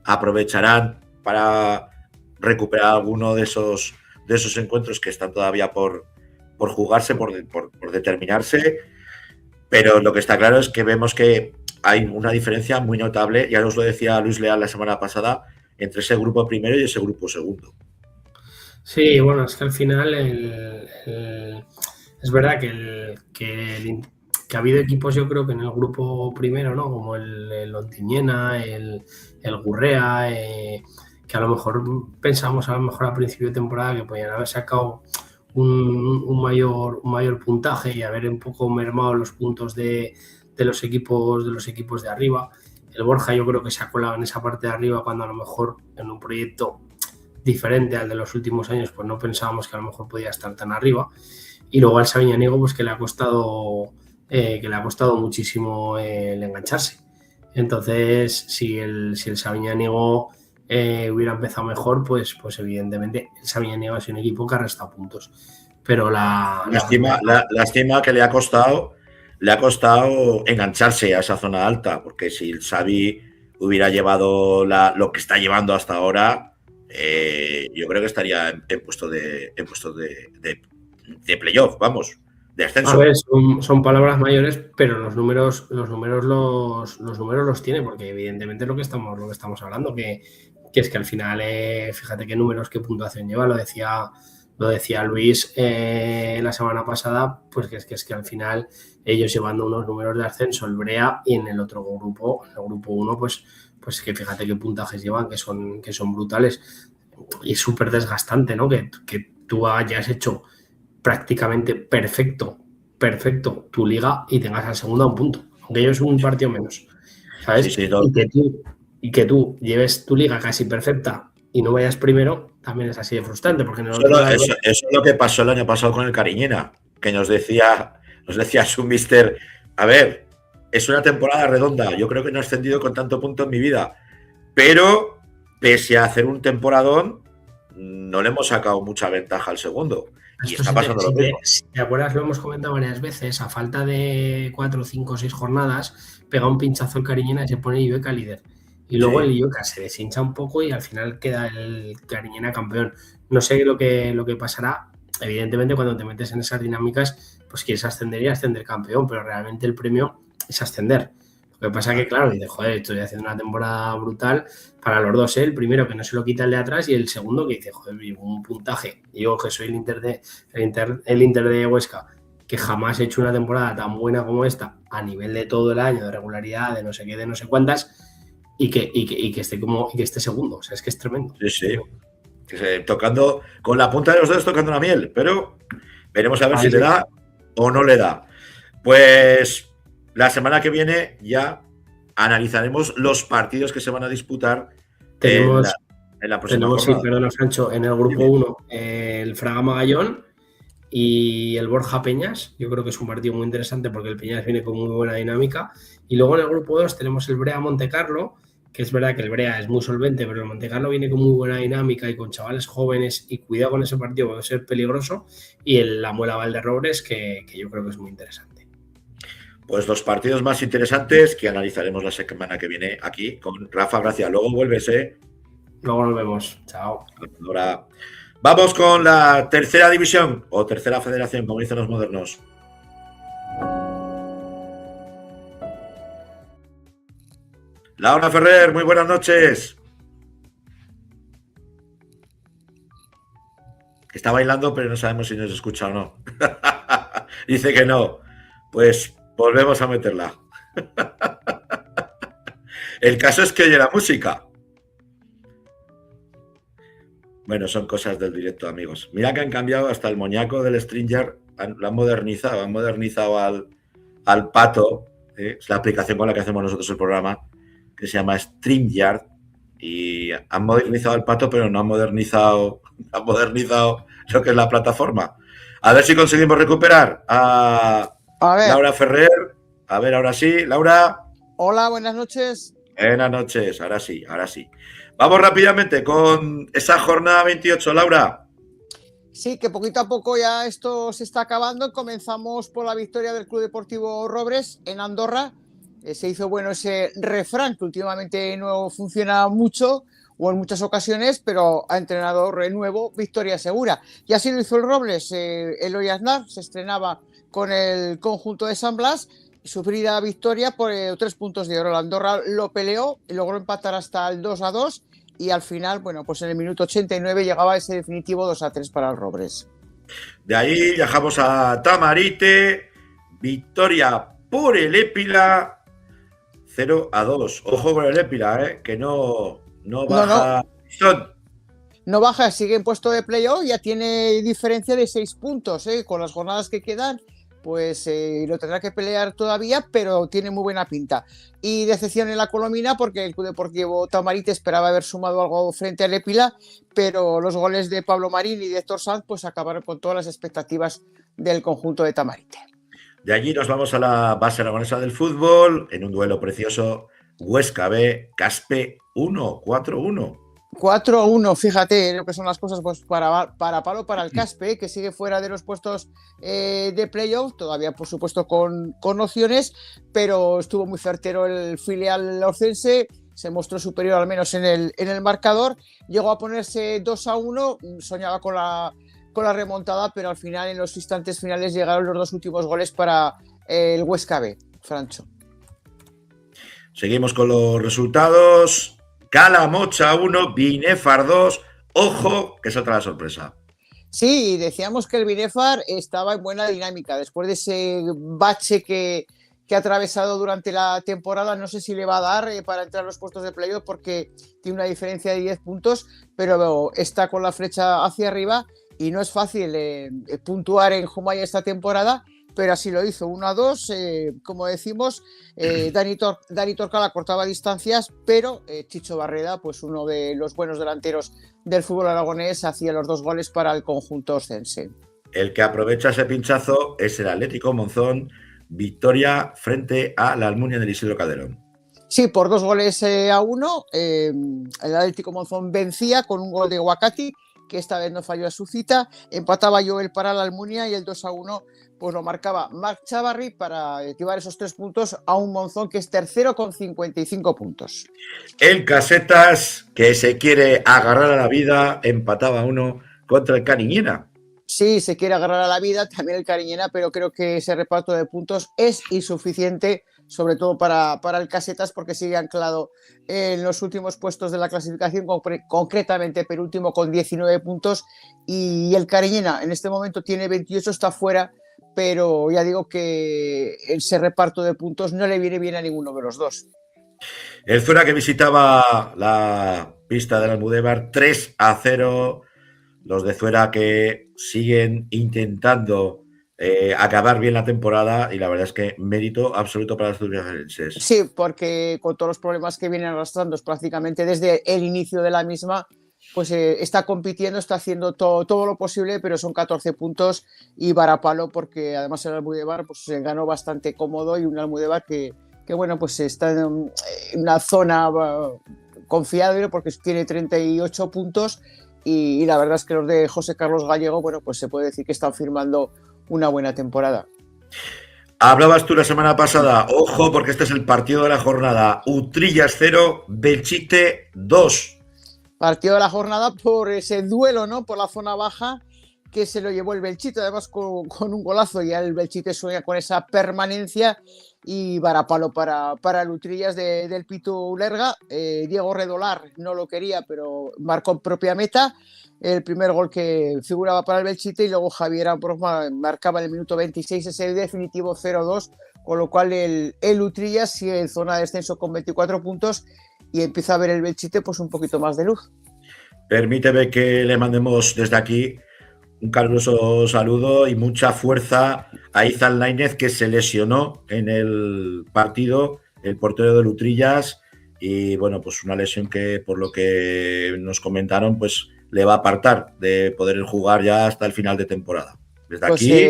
Aprovecharán para recuperar alguno de esos encuentros que están todavía por jugarse, por determinarse. Pero lo que está claro es que vemos que hay una diferencia muy notable, ya os lo decía Luis Leal la semana pasada, entre ese grupo primero y ese grupo segundo. Sí, bueno, es que al final es verdad que ha habido equipos, yo creo que en el grupo primero, ¿no? Como el Ontinyena, el Gurrea, que a lo mejor pensamos al principio de temporada que podían haber sacado un mayor puntaje y haber un poco mermado los puntos de los equipos de arriba. El Borja yo creo que se ha colado en esa parte de arriba cuando a lo mejor en un proyecto diferente al de los últimos años pues no pensábamos que a lo mejor podía estar tan arriba. Y luego al Sabiñánigo pues que le ha costado muchísimo el engancharse. Entonces si el Sabiñánigo hubiera empezado mejor, pues evidentemente el Sabiñánigo es un equipo que ha restado puntos. Pero lástima que le ha costado engancharse a esa zona alta, porque si el Xavi hubiera llevado lo que está llevando hasta ahora, yo creo que estaría en puesto de playoff, vamos, de ascenso. A ver, son palabras mayores, pero los números los tiene, porque evidentemente lo que estamos hablando, que es que al final, fíjate qué números, qué puntuación lleva, lo decía Luis la semana pasada, pues que es que al final ellos llevando unos números de ascenso, el Brea, y en el otro grupo, en el grupo 1, pues que fíjate qué puntajes llevan, que son brutales, y es súper desgastante, ¿no? Que tú hayas hecho prácticamente perfecto tu liga y tengas al segundo a un punto, aunque ellos un partido menos, ¿sabes? Sí, no. y que tú lleves tu liga casi perfecta y no vayas primero, también es así de frustrante, porque eso es lo que pasó el año pasado con el Cariñena, que nos decía su mister, a ver, es una temporada redonda, yo creo que no he ascendido con tanto punto en mi vida, pero pese a hacer un temporadón, no le hemos sacado mucha ventaja al segundo. Y está pasando lo mismo. Si te acuerdas, lo hemos comentado varias veces, a falta de 4, 5, 6 jornadas, pega un pinchazo el Cariñena y se pone Illueca líder. Y luego el Illueca se deshincha un poco y al final queda el Cariñena campeón. No sé lo que pasará. Evidentemente, cuando te metes en esas dinámicas, pues quieres ascender y ascender campeón, pero realmente el premio es ascender. Lo que pasa que, claro, dices, joder, estoy haciendo una temporada brutal para los dos, ¿eh? El primero que no se lo quita el de atrás y el segundo que dice, joder, un puntaje. Digo que soy el Inter de Huesca, que jamás he hecho una temporada tan buena como esta, a nivel de todo el año, de regularidad, de no sé qué, de no sé cuántas, y que esté segundo. O sea, es que es tremendo. Sí. Tocando con la punta de los dedos, tocando la miel, pero veremos a ver si le da o no le da. Pues la semana que viene ya analizaremos los partidos que se van a disputar en la próxima jornada. Sí, perdona, Sancho, en el grupo 1 el Fraga Magallón y el Borja Peñas. Yo creo que es un partido muy interesante porque el Peñas viene con muy buena dinámica. Y luego en el grupo 2 tenemos el Brea Montecarlo, que es verdad que el Brea es muy solvente, pero el Montecarlo viene con muy buena dinámica y con chavales jóvenes, y cuidado con ese partido, puede ser peligroso, y la Muela Valderrobres, que yo creo que es muy interesante. Pues los partidos más interesantes que analizaremos la semana que viene aquí con Rafa Gracia. Luego vuelves, Luego nos vemos. Chao. Ahora vamos con la tercera división o tercera federación, como dicen los modernos. Laura Ferrer, muy buenas noches. Está bailando, pero no sabemos si nos escucha o no. Dice que no. Pues volvemos a meterla. El caso es que oye la música. Bueno, son cosas del directo, amigos. Mira que han cambiado hasta el moñaco del Stringer. Lo han modernizado al pato. Es la aplicación con la que hacemos nosotros el programa, que se llama StreamYard, Y han modernizado el Pato, pero no han modernizado lo que es la plataforma. A ver si conseguimos recuperar a ver. Laura Ferrer. A ver, ahora sí, Laura. Hola, buenas noches. Buenas noches, ahora sí. Vamos rápidamente con esa jornada 28, Laura. Sí, que poquito a poco ya esto se está acabando. Comenzamos por la victoria del Club Deportivo Robres en Andorra. Se hizo bueno ese refrán que últimamente no funciona mucho o en muchas ocasiones, pero a entrenador nuevo, victoria segura. Y así lo hizo el Robles. Eloy Aznar se estrenaba con el conjunto de San Blas. Sufrida victoria por 3 puntos de oro. La Andorra lo peleó y logró empatar hasta el 2-2 y al final, bueno, pues en el minuto 89 llegaba ese definitivo 2-3 para el Robres. De ahí viajamos a Tamarite, victoria por el Épila, 0-2. Ojo con el Épila, que no baja. No baja, sigue en puesto de playoff, ya tiene diferencia de 6 puntos, con las jornadas que quedan. Pues lo tendrá que pelear todavía, pero tiene muy buena pinta. Y decepción en la Colomina porque el Club Deportivo Tamarite esperaba haber sumado algo frente al Épila, pero los goles de Pablo Marín y de Héctor Sanz pues acabaron con todas las expectativas del conjunto de Tamarite. De allí nos vamos a la base aragonesa del fútbol en un duelo precioso. Huesca B, Caspe 1, 4-1. 4-1, fíjate lo que son las cosas pues para el Caspe, que sigue fuera de los puestos de playoff, todavía por supuesto con opciones, pero estuvo muy certero el filial orcense, se mostró superior al menos en el marcador, llegó a ponerse 2-1, soñaba con la remontada, pero al final en los instantes finales llegaron los 2 últimos goles para el Huesca B, Francho. Seguimos con los resultados. Calamocha 1, Binefar 2. Ojo, que es otra sorpresa. Sí, decíamos que el Binefar estaba en buena dinámica. Después de ese bache que ha atravesado durante la temporada, no sé si le va a dar para entrar a los puestos de playoff porque tiene una diferencia de 10 puntos, pero está con la flecha hacia arriba y no es fácil puntuar en Jumaya esta temporada. Pero así lo hizo, 1-2, como decimos, Dani Torcala cortaba distancias, pero Chicho Barreda, pues uno de los buenos delanteros del fútbol aragonés, hacía los 2 goles para el conjunto oscense. El que aprovecha ese pinchazo es el Atlético Monzón, victoria frente a la Almunia del Isidro Calderón. Sí, por 2-1, el Atlético Monzón vencía con un gol de Guacati, que esta vez no falló a su cita, empataba Joel para la Almunia y el 2-1 pues lo marcaba Marc Chavarri para llevar esos 3 puntos a un Monzón que es tercero con 55 puntos. El Casetas, que se quiere agarrar a la vida, empataba 1 contra el Cariñena. Sí, se quiere agarrar a la vida también el Cariñena, pero creo que ese reparto de puntos es insuficiente, sobre todo para el Casetas, porque sigue anclado en los últimos puestos de la clasificación, concretamente penúltimo con 19 puntos, y el Cariñena en este momento tiene 28, está fuera, pero ya digo que ese reparto de puntos no le viene bien a ninguno de los dos. El Zuera que visitaba la pista del Almudévar 3-0. Los de Zuera que siguen intentando acabar bien la temporada y la verdad es que mérito absoluto para los zuriagenses. Sí, porque con todos los problemas que vienen arrastrando prácticamente desde el inicio de la misma, pues está compitiendo, está haciendo todo lo posible, pero son 14 puntos y varapalo porque además el Almudévar pues, se ganó bastante cómodo y un Almudévar que bueno, pues está en una zona confiable porque tiene 38 puntos y la verdad es que los de José Carlos Gallego, bueno, pues se puede decir que están firmando una buena temporada. Hablabas tú la semana pasada, ojo, porque este es el partido de la jornada, Utrillas 0, Belchite 2. Partido de la jornada por ese duelo, ¿no? Por la zona baja que se lo llevó el Belchite, además con un golazo, ya el Belchite sueña con esa permanencia y varapalo para el Utrillas del Pitu Lerga. Diego Redolar no lo quería, pero marcó propia meta. El primer gol que figuraba para el Belchite y luego Javier Ambrós marcaba en el minuto 26 ese definitivo 0-2, con lo cual el Utrillas sigue en zona de descenso con 24 puntos y empieza a ver el Belchite pues un poquito más de luz. Permíteme que le mandemos desde aquí un caluroso saludo y mucha fuerza a Izan Lainez, que se lesionó en el partido, el portero de Utrillas, y bueno, pues una lesión que por lo que nos comentaron, pues le va a apartar de poder jugar ya hasta el final de temporada. Desde Pues, aquí,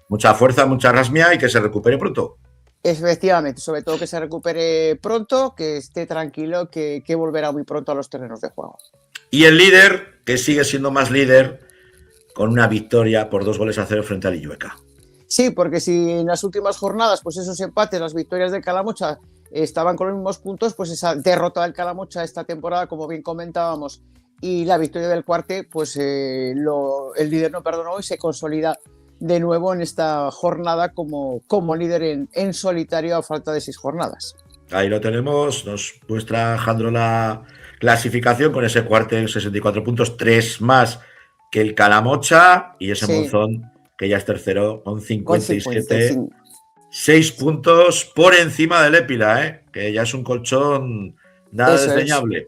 mucha fuerza, mucha rasmia y que se recupere pronto. efectivamente, sobre todo que se recupere pronto, que esté tranquilo, que volverá muy pronto a los terrenos de juego. Y el líder, que sigue siendo más líder, con una victoria por 2-0 frente al Illueca. Sí, porque si en las últimas jornadas, pues esos empates, las victorias del Calamocha estaban con los mismos puntos, pues esa derrota del Calamocha esta temporada, como bien comentábamos, y la victoria del Cuarte, pues el líder no perdonó y se consolida de nuevo en esta jornada como líder en solitario a falta de 6 jornadas. Ahí lo tenemos, nos muestra Jandro la clasificación con ese Cuarte en 64 puntos, 3 más que el Calamocha, y ese Monzón, que ya es tercero con 57, 6 puntos por encima del Épila, que ya es un colchón nada desdeñable.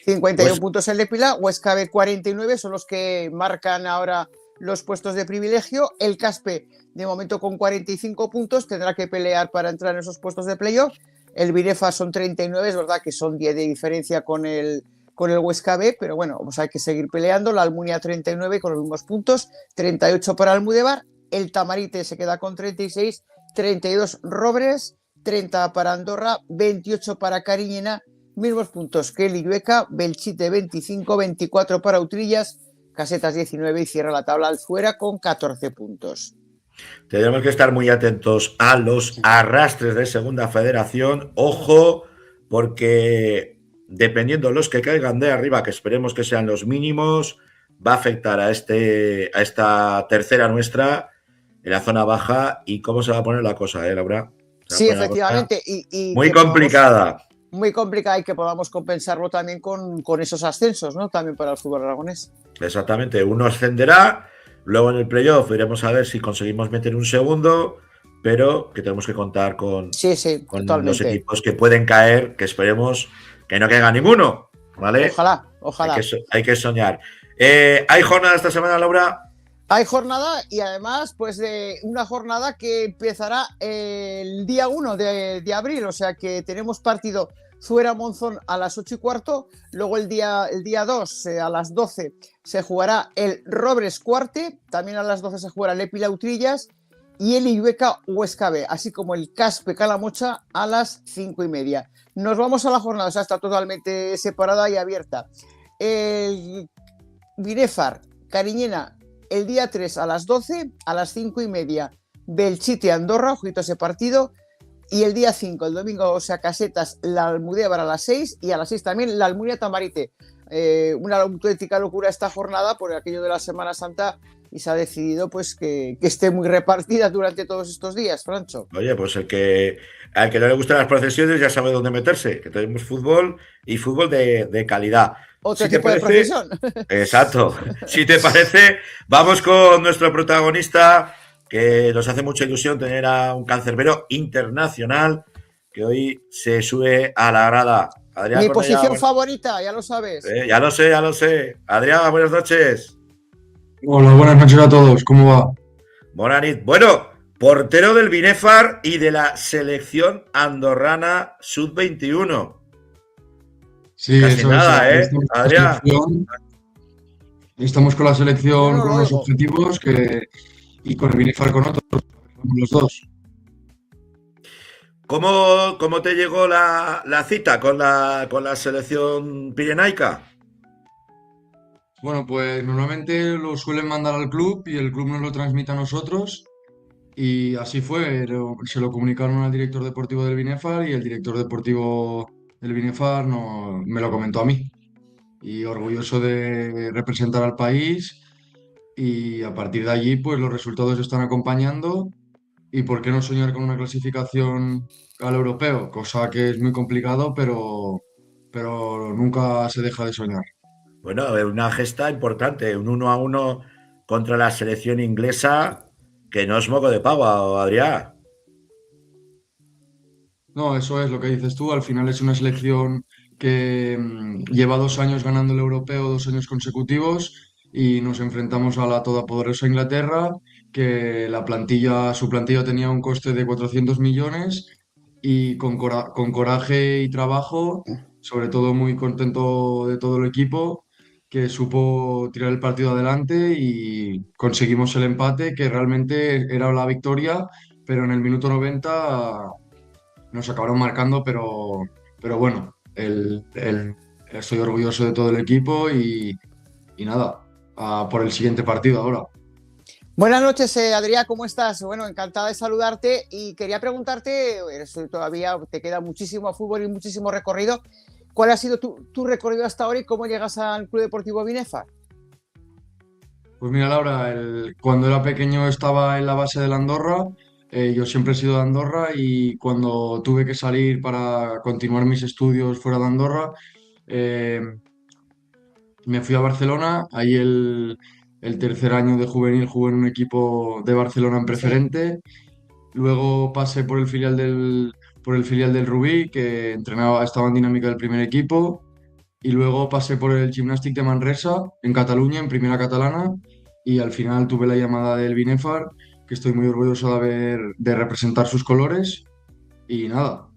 51 puntos el Épila, Huesca B 49 son los que marcan ahora los puestos de privilegio. El Caspe, de momento con 45 puntos, tendrá que pelear para entrar en esos puestos de playoff. El Birefa son 39, es verdad que son 10 de diferencia con el Huesca B, pero bueno, pues hay que seguir peleando. La Almunia 39 con los mismos puntos, 38 para Almudévar. El Tamarite se queda con 36, 32 Robres, 30 para Andorra, 28 para Cariñena, mismos puntos que el Illueca. Belchite 25, 24 para Utrillas, Casetas 19 y cierra la tabla Alzuera con 14 puntos. Tenemos que estar muy atentos a los arrastres de Segunda Federación. Ojo, porque dependiendo de los que caigan de arriba, que esperemos que sean los mínimos, va a afectar a esta tercera nuestra en la zona baja. ¿Y cómo se va a poner la cosa, Laura? Sí, efectivamente. Y muy complicada. Muy complicada, y que podamos compensarlo también con esos ascensos, ¿no? También para el fútbol aragonés. Exactamente, uno ascenderá, luego en el playoff iremos a ver si conseguimos meter un segundo, pero que tenemos que contar con los equipos que pueden caer, que esperemos que no caiga ninguno, ¿vale? Ojalá. Hay que soñar. ¿Hay jornada esta semana, Laura? Hay jornada, y además, pues de una jornada que empezará el día 1 de abril, o sea que tenemos partido Zuera-Monzón a las 8:15, luego el día 2 a las 12 se jugará el Robres-Cuarte, también a las 12 se jugará el Épila-Utrillas y el Illueca-Huesca B, así como el Caspe-Calamocha a las 5:30. Nos vamos a la jornada, o sea, está totalmente separada y abierta. El Binefar, Cariñena, el día 3 a las 12, a las 5:30, Belchite Andorra, ojito ese partido, y el día 5, el domingo, o sea, Casetas, la Almudévar a las 6, y a las 6 también la Almunia Tamarite. Una auténtica locura esta jornada por aquello de la Semana Santa, y se ha decidido pues que esté muy repartida durante todos estos días, Francho. Oye, pues al que no le gustan las procesiones ya sabe dónde meterse, que tenemos fútbol y fútbol de calidad. Otro tipo de procesión. Exacto. Si te parece, vamos con nuestro protagonista, que nos hace mucha ilusión tener a un cancerbero internacional que hoy se sube a la grada. Adrián Mi posición favorita, ya lo sabes. Ya lo sé. Adrián, buenas noches. Hola, buenas noches a todos. ¿Cómo va? Bonanit. Bueno, portero del Binefar y de la selección andorrana sub-21. Sí, casi eso nada, es. Adrián. Estamos con la selección con unos objetivos y con el Binefar con otros, los dos. ¿Cómo te llegó la cita con la selección pirenaica? Bueno, pues normalmente lo suelen mandar al club y el club nos lo transmite a nosotros. Y así fue, se lo comunicaron al director deportivo del Binefar y el director deportivo del Binefar me lo comentó a mí. Y orgulloso de representar al país, y a partir de allí pues los resultados están acompañando, y por qué no soñar con una clasificación al europeo, cosa que es muy complicado, pero nunca se deja de soñar. Bueno, una gesta importante, un 1-1 contra la selección inglesa, que no es moco de pavo, Adrián. No, eso es lo que dices tú, al final es una selección que lleva 2 años ganando el europeo, 2 años consecutivos, y nos enfrentamos a la todopoderosa Inglaterra, que su plantilla tenía un coste de 400 millones, y con coraje y trabajo sobre todo muy contento de todo el equipo, que supo tirar el partido adelante y conseguimos el empate, que realmente era la victoria, pero en el minuto 90 nos acabaron marcando, pero bueno, estoy orgulloso de todo el equipo y nada, por el siguiente partido ahora. Buenas noches, Adrián, ¿cómo estás? Bueno, encantada de saludarte y quería preguntarte, todavía te queda muchísimo fútbol y muchísimo recorrido. ¿Cuál ha sido tu recorrido hasta ahora y cómo llegas al Club Deportivo Binefar? Pues mira, Laura, cuando era pequeño estaba en la base de la Andorra. Yo siempre he sido de Andorra y cuando tuve que salir para continuar mis estudios fuera de Andorra, eh, me fui a Barcelona. Ahí el tercer año de juvenil jugué en un equipo de Barcelona en Sí. preferente. Luego pasé por el filial del Rubí, que estaba en dinámica del primer equipo. Y luego pasé por el Gimnàstic de Manresa, en Cataluña, en primera catalana. Y al final tuve la llamada del Binefar, que estoy muy orgulloso de representar sus colores. Y nada,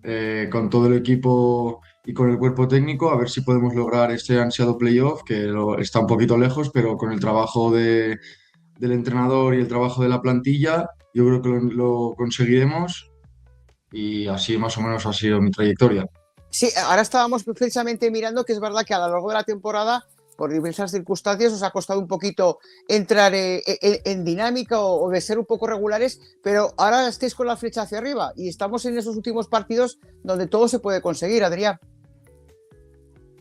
con todo el equipo y con el cuerpo técnico, a ver si podemos lograr este ansiado playoff, que está un poquito lejos, pero con el trabajo del entrenador y el trabajo de la plantilla, yo creo que lo conseguiremos. Y así más o menos ha sido mi trayectoria. Sí, ahora estábamos precisamente mirando que es verdad que a lo largo de la temporada, por diversas circunstancias, os ha costado un poquito entrar en dinámica o de ser un poco regulares, pero ahora estáis con la flecha hacia arriba y estamos en esos últimos partidos donde todo se puede conseguir, Adrián.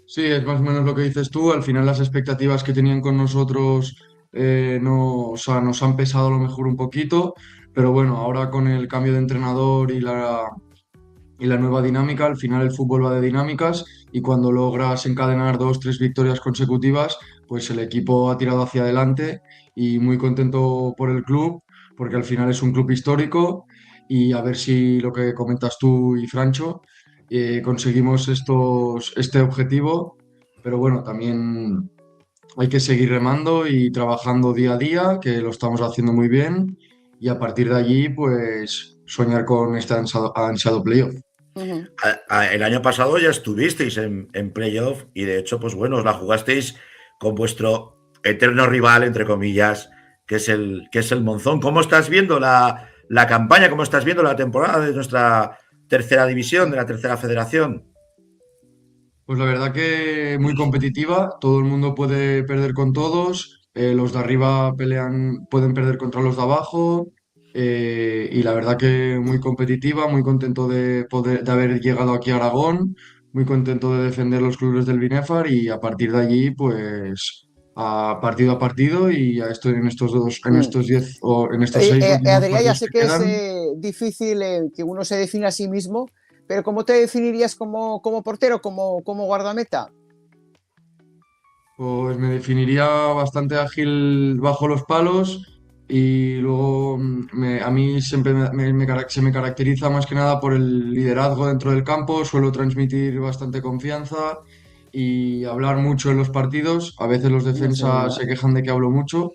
Sí, es más o menos lo que dices tú. Al final las expectativas que tenían con nosotros no, o sea, nos han pesado a lo mejor un poquito, pero bueno, ahora con el cambio de entrenador y la nueva dinámica, al final el fútbol va de dinámicas y cuando logras encadenar 2, 3 victorias consecutivas, pues el equipo ha tirado hacia adelante y muy contento por el club, porque al final es un club histórico y a ver si lo que comentas tú y Francho, conseguimos este objetivo, pero bueno, también hay que seguir remando y trabajando día a día, que lo estamos haciendo muy bien y a partir de allí, pues soñar con este ansiado playoff. Uh-huh. El año pasado ya estuvisteis en playoff y de hecho, pues bueno, os la jugasteis con vuestro eterno rival, entre comillas, que es el Monzón. ¿Cómo estás viendo la campaña? ¿Cómo estás viendo la temporada de nuestra tercera división, de la tercera federación? Pues la verdad que muy competitiva, todo el mundo puede perder con todos, los de arriba pueden perder contra los de abajo, y la verdad que muy competitiva, muy contento de haber llegado aquí a Aragón, muy contento de defender los clubes del Binefar y a partir de allí, pues a partido y en estos 10 o en estos 6 últimos Adrián, ya partidos sé que que es quedan. difícil que uno se defina a sí mismo, pero ¿cómo te definirías como portero, como guardameta? Pues me definiría bastante ágil bajo los palos y luego a mí siempre se me caracteriza más que nada por el liderazgo dentro del campo, suelo transmitir bastante confianza y hablar mucho en los partidos. A veces los No sé, defensas se quejan de que hablo mucho,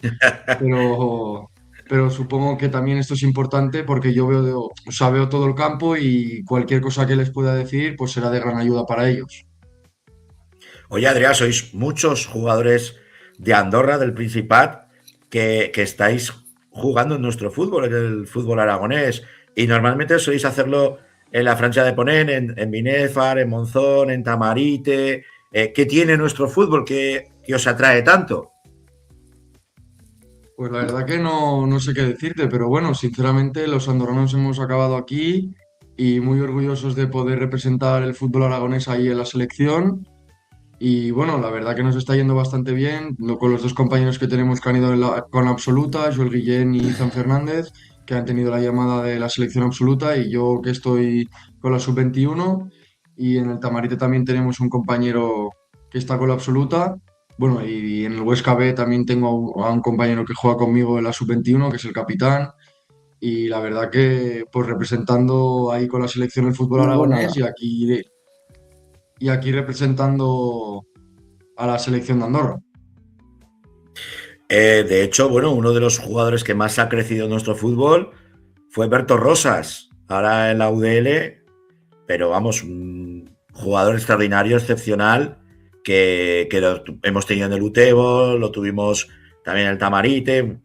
pero supongo que también esto es importante porque yo veo todo el campo y cualquier cosa que les pueda decir pues será de gran ayuda para ellos. Oye, Adrián, sois muchos jugadores de Andorra, del Principat, que estáis jugando en nuestro fútbol, en el fútbol aragonés, y normalmente sois hacerlo en la Francia de Ponent, en Binefar, en Monzón, en Tamarite. ¿Qué tiene nuestro fútbol que os atrae tanto? Pues la verdad que no sé qué decirte, pero bueno, sinceramente los andorranos hemos acabado aquí y muy orgullosos de poder representar el fútbol aragonés ahí en la selección. Y bueno, la verdad que nos está yendo bastante bien, con los dos compañeros que tenemos que han ido con la absoluta, Joel Guillén y Izan Fernández, que han tenido la llamada de la selección absoluta, y yo que estoy con la sub-21. Y en el Tamarite también tenemos un compañero que está con la absoluta. Bueno, y en el Huesca B también tengo a un compañero que juega conmigo en la sub-21, que es el capitán. Y la verdad que pues representando ahí con la selección el fútbol enhorabuena. aragonés y aquí representando a la selección de Andorra. De hecho, bueno, uno de los jugadores que más ha crecido en nuestro fútbol fue Berto Rosas, ahora en la UDL, pero vamos, jugador extraordinario, excepcional, que lo hemos tenido en el Utebo, lo tuvimos también en el Tamarite,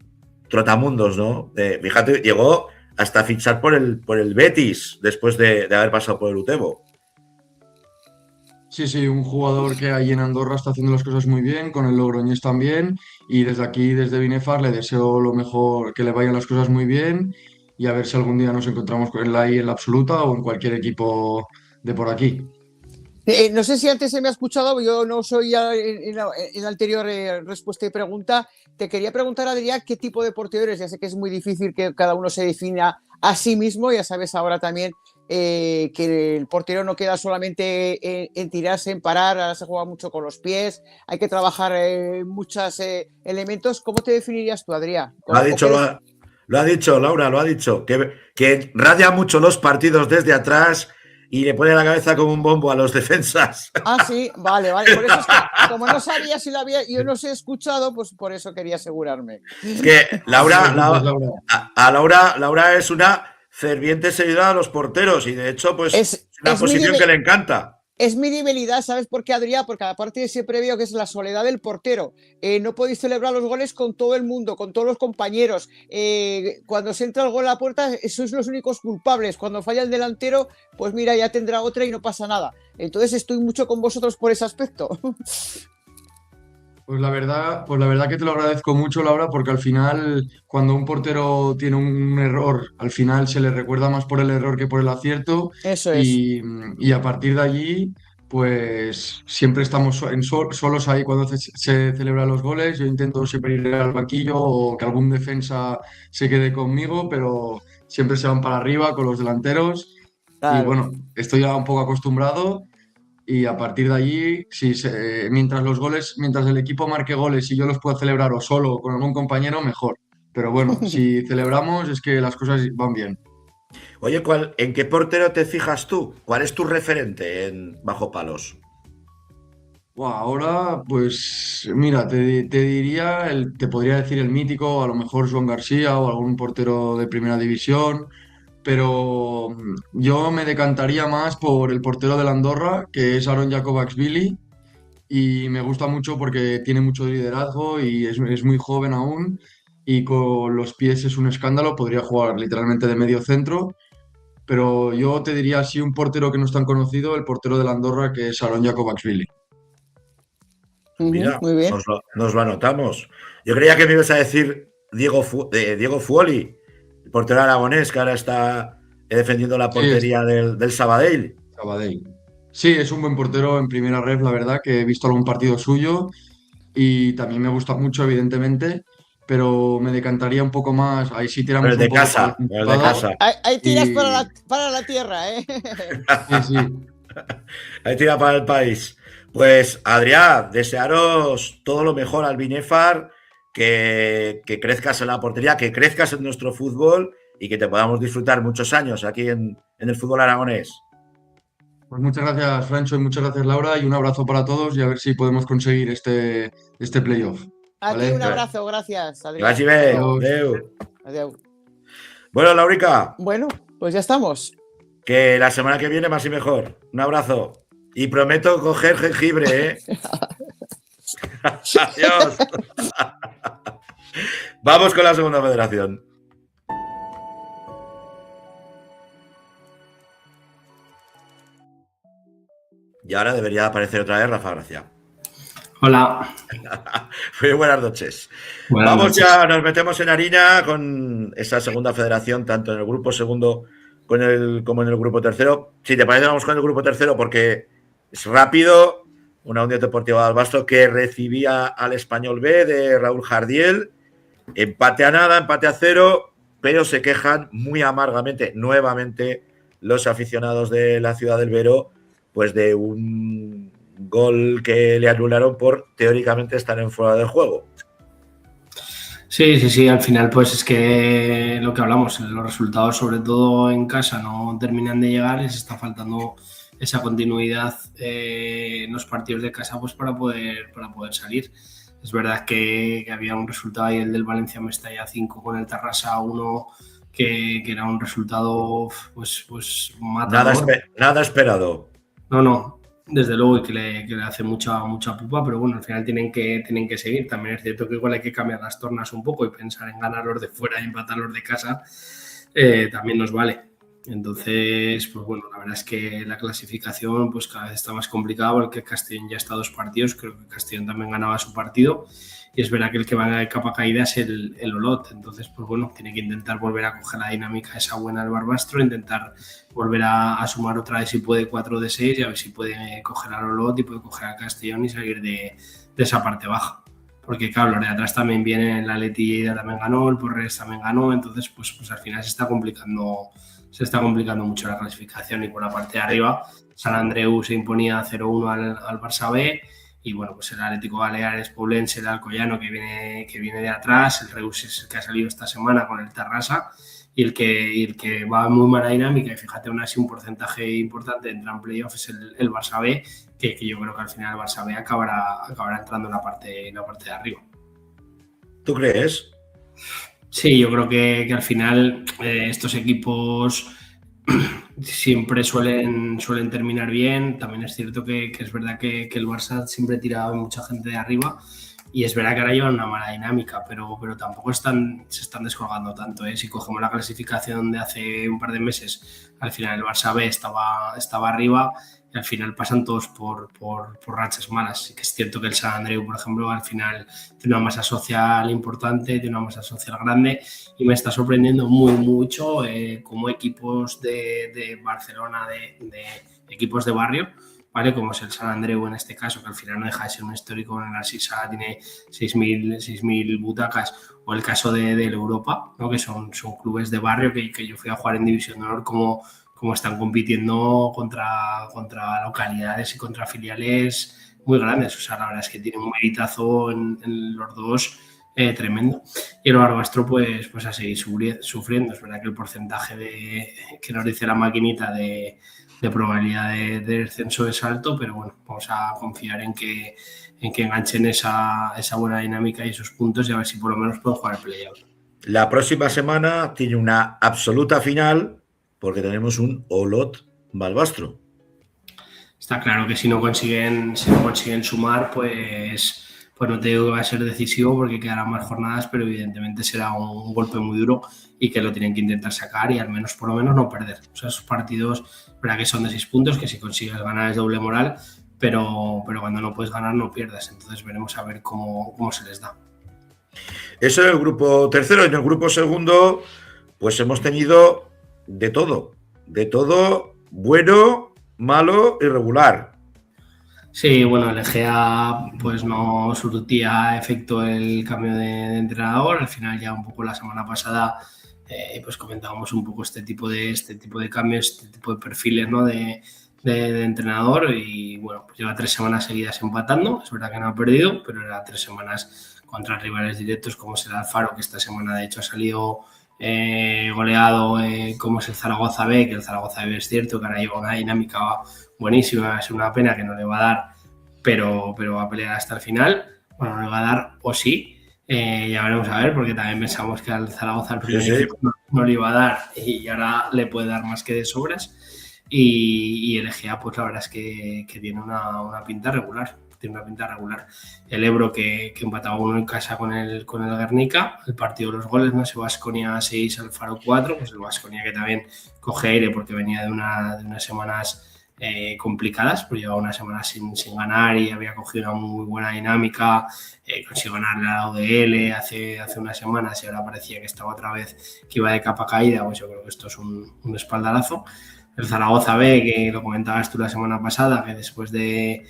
trotamundos, ¿no? Fíjate, llegó hasta fichar por el Betis después de haber pasado por el Utebo. Sí, sí, un jugador que allí en Andorra está haciendo las cosas muy bien, con el Logroñés también, y desde aquí, desde Binefar, le deseo lo mejor, que le vayan las cosas muy bien, y a ver si algún día nos encontramos con él ahí en la absoluta o en cualquier equipo de por aquí. No sé si antes se me ha escuchado, yo no soy en la anterior respuesta y pregunta. Te quería preguntar, Adrián, qué tipo de portero eres. Ya sé que es muy difícil que cada uno se defina a sí mismo. Ya sabes ahora también que el portero no queda solamente en tirarse, en parar. Ahora se juega mucho con los pies. Hay que trabajar muchos elementos. ¿Cómo te definirías tú, Adrián? Lo ha dicho, Laura, lo ha dicho. Que radia mucho los partidos desde atrás y le pone la cabeza como un bombo a los defensas. Ah, sí, vale. Por eso es que, como no sabía si la había, yo no os he escuchado, pues por eso quería asegurarme. Es que Laura es una ferviente seguidora de los porteros y de hecho, pues es una posición que le encanta. Es mi debilidad, ¿sabes por qué, Adrián? Porque aparte siempre veo que es la soledad del portero. No podéis celebrar los goles con todo el mundo, con todos los compañeros. Cuando se entra el gol a la puerta, sois los únicos culpables. Cuando falla el delantero, pues mira, ya tendrá otra y no pasa nada. Entonces estoy mucho con vosotros por ese aspecto. Pues la verdad que te lo agradezco mucho, Laura, porque al final, cuando un portero tiene un error, al final se le recuerda más por el error que por el acierto. Eso es. Y a partir de allí, pues siempre estamos solos ahí cuando se celebran los goles. Yo intento siempre ir al banquillo o que algún defensa se quede conmigo, pero siempre se van para arriba con los delanteros. Claro. Y bueno, estoy ya un poco acostumbrado. Y a partir de allí, mientras el equipo marque goles y yo los pueda celebrar o solo o con algún compañero, mejor. Pero bueno, si celebramos es que las cosas van bien. Oye, ¿en qué portero te fijas tú? ¿Cuál es tu referente en bajo palos? Ahora, pues mira, te podría decir el mítico, a lo mejor Joan García o algún portero de primera división. Pero yo me decantaría más por el portero de la Andorra, que es Aaron Jakovaksvili, y me gusta mucho porque tiene mucho liderazgo y es muy joven aún, y con los pies es un escándalo, podría jugar literalmente de medio centro, pero yo te diría así un portero que no es tan conocido, el portero de la Andorra, que es Aaron Jakovaksvili. Mira, muy bien. nos lo anotamos. Yo creía que me ibas a decir Diego Fuoli, el portero aragonés que ahora está defendiendo la portería del Sabadell. Sí, es un buen portero en primera ref, la verdad, que he visto algún partido suyo y también me gusta mucho, evidentemente, pero me decantaría un poco más. Ahí sí tiramos El de un poco casa, el de casa. Ahí tiras para la tierra, ¿eh? Sí. Ahí tira para el país. Pues, Adrián, desearos todo lo mejor al Binefar, que crezcas en la portería, que crezcas en nuestro fútbol y que te podamos disfrutar muchos años aquí en el fútbol aragonés. Pues muchas gracias, Francho, y muchas gracias, Laura, y un abrazo para todos y a ver si podemos conseguir este playoff. A ¿vale? ti un abrazo, gracias, Adrián. Gracias, Adeu. Adeu. Bueno, Laurica. Bueno, pues ya estamos. Que la semana que viene más y mejor. Un abrazo. Y prometo coger jengibre, ¿eh? Adiós. Vamos con la segunda federación. Y ahora debería aparecer otra vez Rafa Gracia. Hola. Muy buenas noches. Buenas Vamos noches. ya, nos metemos en harina con esa segunda federación, tanto en el grupo segundo como en el grupo tercero. Si te parece, vamos con el grupo tercero porque es rápido. Una Unión Deportiva de Albasto que recibía al Español B de Raúl Jardiel. Empate a nada, empate a 0, pero se quejan muy amargamente, nuevamente, los aficionados de la ciudad del Vero, pues de un gol que le anularon por teóricamente estar en fuera de juego. Sí, al final pues es que lo que hablamos, los resultados sobre todo en casa no terminan de llegar y se está faltando esa continuidad en los partidos de casa pues para poder salir. Es verdad que había un resultado ahí, el del Valencia Mestalla 5 con el Tarrasa 1, que era un resultado pues matador. Nada esperado. No, desde luego, y que le hace mucha pupa, pero bueno, al final tienen que seguir. También es cierto que igual hay que cambiar las tornas un poco y pensar en ganar los de fuera y empatar los de casa, también nos vale. Entonces, pues bueno, la verdad es que la clasificación pues cada vez está más complicada porque Castellón ya está a 2 partidos, creo que Castellón también ganaba su partido y es verdad que el que va de capa caída es el Olot, entonces pues bueno, tiene que intentar volver a coger la dinámica esa buena del Barbastro, intentar volver a sumar otra vez si puede 4 de 6 y a ver si puede coger al Olot y puede coger al Castellón y salir de esa parte baja. Porque claro, los de atrás también vienen, la Athletic Lleida también ganó, el Porreres también ganó, entonces pues al final se está complicando mucho la clasificación y por la parte de arriba Sant Andreu se imponía 0-1 al Barça B y bueno, pues el Atlético Baleares, Poblense, el Alcoyano que viene de atrás, el Reus es el que ha salido esta semana con el Tarrasa y el que va muy mala dinámica y fíjate aún así un porcentaje importante entra en playoff es el Barça B que yo creo que al final el Barça B acabará entrando en la parte de arriba. ¿Tú crees? Sí, yo creo que al final estos equipos siempre suelen terminar bien. También es cierto que es verdad que el Barça siempre tira a mucha gente de arriba y es verdad que ahora llevan una mala dinámica, pero tampoco se están descolgando tanto. Si cogemos la clasificación de hace un par de meses, al final el Barça B estaba arriba y al final pasan todos por rachas malas. Sí que es cierto que el Sant Andreu, por ejemplo, al final tiene una masa social importante, tiene una masa social grande y me está sorprendiendo mucho como equipos de Barcelona, de equipos de barrio, ¿vale? Como es el Sant Andreu en este caso, que al final no deja de ser un histórico en la Sisa, tiene 6.000 butacas, o el caso de Europa, ¿no? Que son clubes de barrio que yo fui a jugar en División de Honor como están compitiendo contra localidades y contra filiales muy grandes. O sea, la verdad es que tiene un meritazo en los dos tremendo. Y el Barbastro pues a seguir sufriendo. Es verdad que el porcentaje que nos dice la maquinita de probabilidad de descenso es alto, pero bueno, vamos a confiar en que enganchen esa buena dinámica y esos puntos y a ver si por lo menos pueden jugar el playoff. La próxima semana tiene una absoluta final porque tenemos un Olot Balbastro. Está claro que si no consiguen sumar, pues no te digo que va a ser decisivo porque quedarán más jornadas, pero evidentemente será un golpe muy duro y que lo tienen que intentar sacar y al menos por lo menos no perder. O sea, esos partidos, verdad que son de 6 puntos, que si consigues ganar es doble moral, pero cuando no puedes ganar no pierdas. Entonces veremos a ver cómo se les da. Eso en el grupo tercero. En el grupo segundo, pues hemos tenido de todo, bueno, malo y regular. Sí, bueno, el Egea pues no surtía efecto el cambio de entrenador. Al final ya un poco la semana pasada pues comentábamos un poco este tipo de cambios, este tipo de perfiles, ¿no? de entrenador y bueno, pues lleva 3 semanas seguidas empatando. Es verdad que no ha perdido, pero era 3 semanas contra rivales directos como es el Alfaro, que esta semana de hecho ha salido goleado, como es el Zaragoza B, que el Zaragoza B es cierto que ahora lleva una dinámica buenísima, es una pena que no le va a dar, pero va a pelear hasta el final. Bueno, no le va a dar o sí, ya veremos a ver, porque también pensamos que al Zaragoza el primer equipo no le iba a dar y ahora le puede dar más que de sobras. Y el Egea, pues la verdad es que tiene una pinta regular. El Ebro que empataba 1 en casa con el Guernica, el partido de los goles, ¿no? Ese Baskonia 6, Alfaro 4, pues el Baskonia que también coge aire porque venía de unas semanas complicadas, pues llevaba unas semanas sin ganar y había cogido una muy buena dinámica, consiguió ganarle a la ODL hace unas semanas y ahora parecía que estaba otra vez que iba de capa caída, pues yo creo que esto es un espaldarazo. El Zaragoza B, que lo comentabas tú la semana pasada, que después del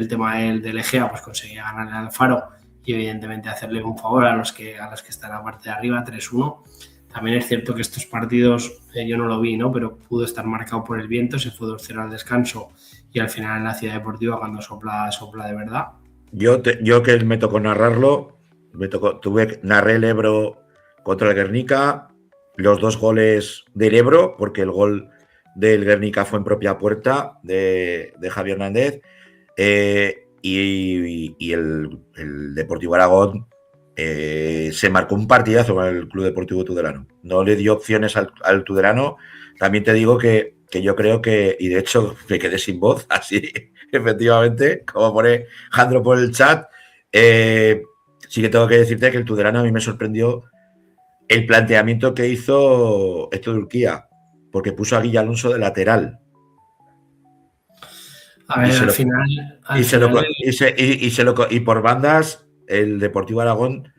tema del Egea pues conseguía ganarle al Alfaro y evidentemente hacerle un favor a los que están en la parte de arriba, 3-1. También es cierto que estos partidos, yo no lo vi, ¿no? Pero pudo estar marcado por el viento, se fue 2-0 al descanso y al final en la Ciudad Deportiva cuando sopla de verdad. Yo que me tocó narrarlo, narré el Ebro contra el Guernica, los 2 goles del Ebro, porque el gol del Guernica fue en propia puerta de Javier Hernández, y el Deportivo Aragón se marcó un partidazo con el Club Deportivo Tudelano. No le dio opciones al Tudelano. También te digo que que yo creo que, y de hecho me quedé sin voz, así, efectivamente, como pone Jandro por el chat, sí que tengo que decirte que el Tudelano a mí me sorprendió el planteamiento que hizo Héctor Urquía, porque puso a Guille Alonso de lateral. A ver, Y por bandas, el Deportivo Aragón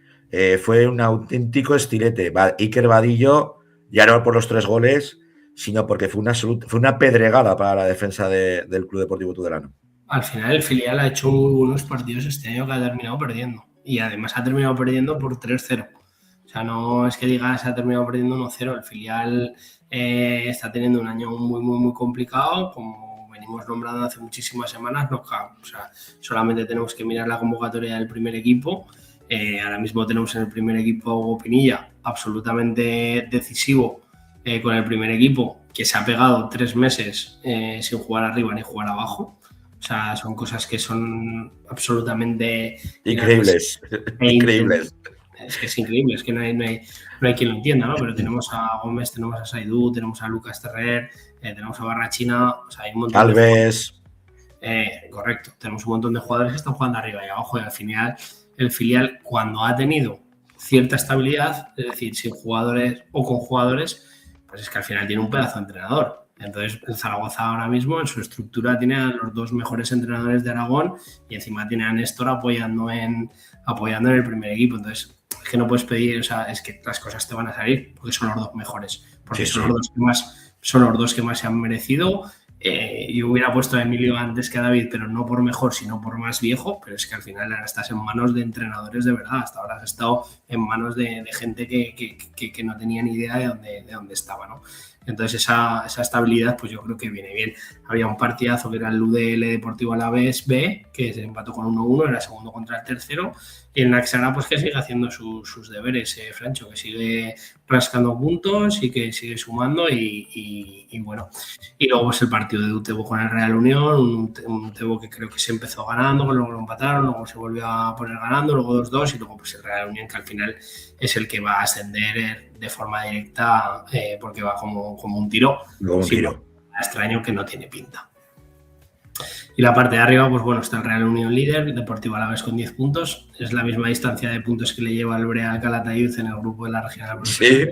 fue un auténtico estilete. Iker Vadillo, ya no por los 3 goles, sino porque fue una pedregada para la defensa del Club Deportivo Tudelano. Al final el filial ha hecho muy buenos partidos este año que ha terminado perdiendo. Y además ha terminado perdiendo por 3-0. O sea, no es que digas ha terminado perdiendo 1-0. El filial está teniendo un año muy, muy, muy complicado, como venimos nombrando hace muchísimas semanas. O sea, solamente tenemos que mirar la convocatoria del primer equipo. Ahora mismo tenemos en el primer equipo a Hugo Pinilla, absolutamente decisivo con el primer equipo, que se ha pegado 3 meses sin jugar arriba ni jugar abajo. O sea, son cosas que son absolutamente increíbles. Increíbles. Es que es increíble, es que no hay quien lo entienda, ¿no? Pero tenemos a Gómez, tenemos a Saidú, tenemos a Lucas Terrer, tenemos a Barrachina, o sea, hay un montón Alves. Correcto, tenemos un montón de jugadores que están jugando arriba y abajo, y al final el filial, cuando ha tenido cierta estabilidad, es decir, sin jugadores o con jugadores, pues es que al final tiene un pedazo de entrenador. Entonces, el Zaragoza ahora mismo en su estructura tiene a los 2 mejores entrenadores de Aragón y encima tiene a Néstor apoyando en el primer equipo. Entonces, es que no puedes pedir, o sea, es que las cosas te van a salir porque son los 2 mejores, porque son los dos que más se han merecido. Yo hubiera puesto a Emilio antes que a David, pero no por mejor, sino por más viejo, pero es que al final ahora estás en manos de entrenadores de verdad. Hasta ahora has estado en manos de gente que no tenía ni idea de dónde estaba, ¿no? Entonces esa estabilidad pues yo creo que viene bien. Había un partidazo que era el UDL Deportivo Alavés B, que se empató con 1-1, era segundo contra el tercero, y el Naxara pues que sigue haciendo sus deberes, Francho, que sigue rascando puntos y que sigue sumando y bueno. Y luego pues el partido de Utebo con el Real Unión, un Utebo que creo que se empezó ganando, luego lo empataron, luego se volvió a poner ganando, luego 2-2 y luego pues el Real Unión, que al final es el que va a ascender de forma directa porque va como un tiro. Extraño que no tiene pinta. Y la parte de arriba, pues bueno, está el Real Unión líder, el Deportivo Alavés con 10 puntos. Es la misma distancia de puntos que le lleva el Brea Calatayud en el grupo de la regional. Sí.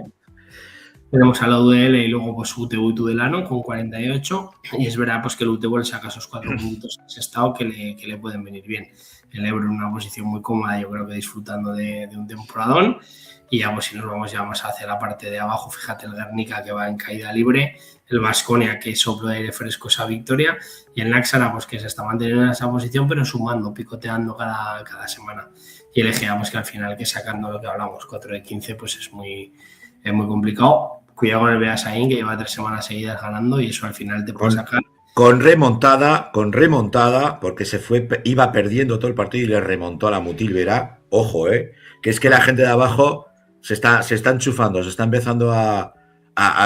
Tenemos a la UDL y luego pues UTV y Tudelano con 48. Y es verdad pues que el UTV le saca esos 4 puntos en ese estado que le pueden venir bien. El Ebro en una posición muy cómoda, yo creo que disfrutando de un temporadón. Y ya pues si nos vamos ya más hacia la parte de abajo, fíjate el Guernica que va en caída libre, el Baskonia que soplo de aire fresco esa victoria y el Naxara pues que se está manteniendo en esa posición pero sumando, picoteando cada semana. Y el Egea pues que al final que sacando lo que hablamos, 4 de 15 pues es muy complicado. Cuidado con el Beasain que lleva 3 semanas seguidas ganando y eso al final te puede sacar. Con remontada, porque iba perdiendo todo el partido y le remontó a la Mutilvera. Ojo, que es que la gente de abajo se está enchufando, se está empezando a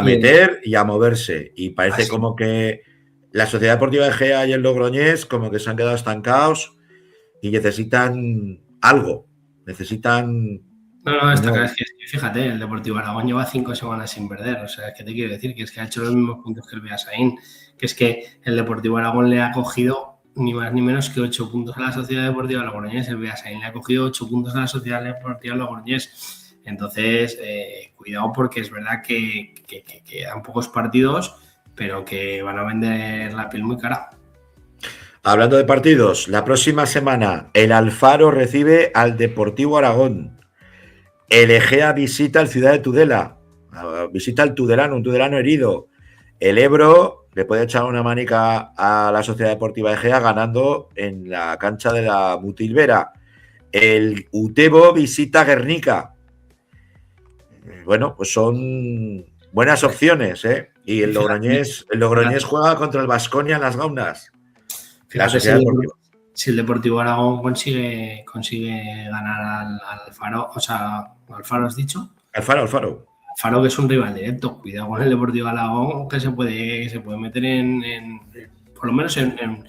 meter y a moverse. Y parece como que la Sociedad Deportiva de Gea y el Logroñés como que se han quedado estancados y necesitan algo. No, está claro, es que fíjate, el Deportivo Aragón lleva 5 semanas sin perder. O sea, es que te quiero decir que es que ha hecho los mismos puntos que el Beasain. Que es que el Deportivo Aragón le ha cogido ni más ni menos que 8 puntos a la Sociedad Deportiva Logroñés. El Beasain le ha cogido 8 puntos a la Sociedad Deportiva Logroñés. Entonces, cuidado porque es verdad que quedan pocos partidos, pero que van a vender la piel muy cara. Hablando de partidos, la próxima semana el Alfaro recibe al Deportivo Aragón. El Egea visita el Ciudad de Tudela. Visita al Tudelano, un Tudelano herido. El Ebro le puede echar una manica a la Sociedad Deportiva Egea ganando en la cancha de la Mutilvera. El Utebo visita Guernica. Bueno, pues son buenas opciones, Y el Logroñés juega contra el Baskonia en las Gaunas. Fíjate, si el Deportivo Aragón consigue ganar al Alfaro, o sea, ¿Alfaro has dicho? Alfaro. Alfaro, que es un rival directo. Cuidado con el Deportivo Aragón, que se puede meter por lo menos en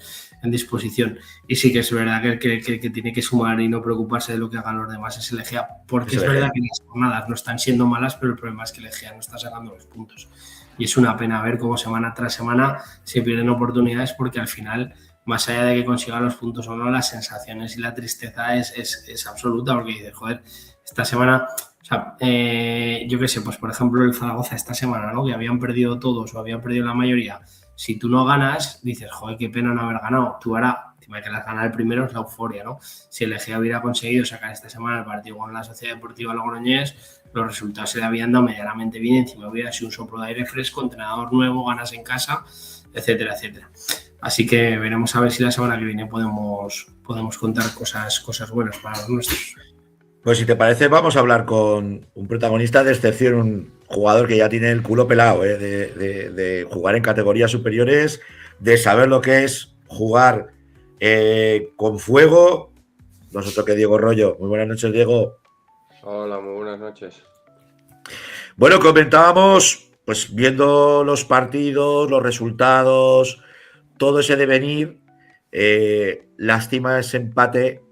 disposición. Y sí que es verdad que tiene que sumar y no preocuparse de lo que hagan los demás es el Egea, porque es verdad que las jornadas no están siendo malas, pero el problema es que el Egea no está sacando los puntos. y es una pena ver cómo semana tras semana se pierden oportunidades, porque al final, más allá de que consigan los puntos o no, las sensaciones y la tristeza es absoluta, porque dices, joder, esta semana, o sea, yo qué sé, pues por ejemplo el Zaragoza esta semana, ¿no? Que habían perdido todos o habían perdido la mayoría. Si tú no ganas, dices, joder, qué pena no haber ganado. Tú ahora, encima que las ganar el primero es la euforia, ¿no? Si el Egea hubiera conseguido sacar esta semana el partido con la Sociedad Deportiva Logroñés, los resultados se le habían dado medianamente bien, encima hubiera sido un soplo de aire fresco, entrenador nuevo, ganas en casa, etcétera, etcétera. Así que veremos a ver si la semana que viene podemos contar cosas buenas para los nuestros. Pues si te parece, vamos a hablar con un protagonista de excepción, un jugador que ya tiene el culo pelado, de jugar en categorías superiores, de saber lo que es jugar con fuego. Nosotros que Diego Rollo. Muy buenas noches, Diego. Hola, muy buenas noches. Bueno, comentábamos, pues viendo los partidos, los resultados, todo ese devenir, lástima ese empate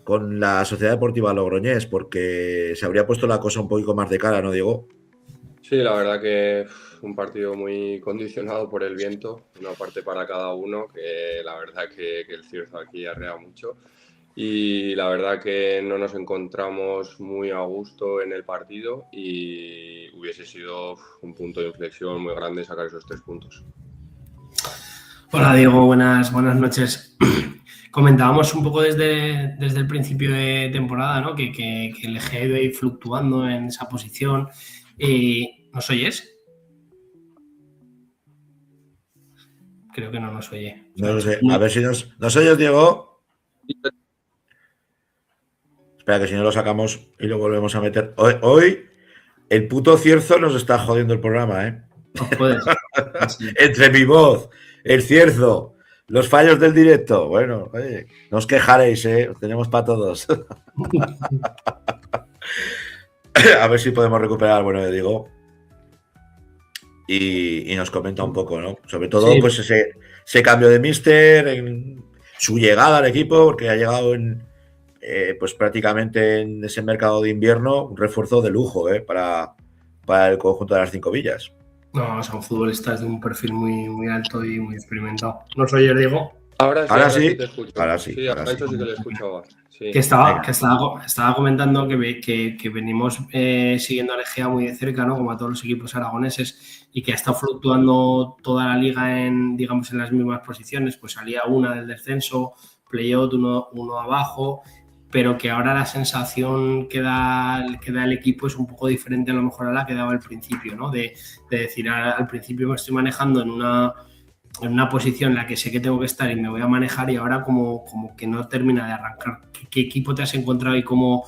con la Sociedad Deportiva Logroñés, porque se habría puesto la cosa un poquito más de cara, ¿no, Diego? Sí, la verdad que un partido muy condicionado por el viento, una parte para cada uno, que la verdad que el cierzo aquí arrea mucho. Y la verdad que no nos encontramos muy a gusto en el partido y hubiese sido un punto de inflexión muy grande sacar esos 3 puntos. Hola Diego, buenas noches. Comentábamos un poco desde el principio de temporada, ¿no? que el Egea ha ido ahí fluctuando en esa posición. ¿Nos oyes? Creo que no nos oye. No lo sé. A ver si nos oyes, Diego. Espera, que si no lo sacamos y lo volvemos a meter. Hoy el puto cierzo nos está jodiendo el programa, ¿eh? No puedes. Entre mi voz, el cierzo, los fallos del directo. Bueno, oye, no os quejaréis, ¿eh? Os tenemos para todos. A ver si podemos recuperar, bueno, Diego. Y nos comenta un poco, ¿no? Sobre todo, sí, pues ese cambio de míster, en su llegada al equipo, porque ha llegado pues prácticamente en ese mercado de invierno, un refuerzo de lujo, para el conjunto de las 5 villas. No, son futbolistas de un perfil muy alto y muy experimentado. ¿Nos oyes, Diego? Ahora sí te escucho. Ahora sí. Sí, ahora sí que le escuchaba. Sí. Que estaba comentando que venimos siguiendo al Egea muy de cerca, ¿no? Como a todos los equipos aragoneses, y que ha estado fluctuando toda la liga en las mismas posiciones. Pues salía una del descenso, playout, uno abajo, pero que ahora la sensación que da el equipo es un poco diferente a lo mejor a la que daba al principio, ¿no? De decir, al principio me estoy manejando en una posición en la que sé que tengo que estar y me voy a manejar, y ahora como que no termina de arrancar. ¿Qué equipo te has encontrado y cómo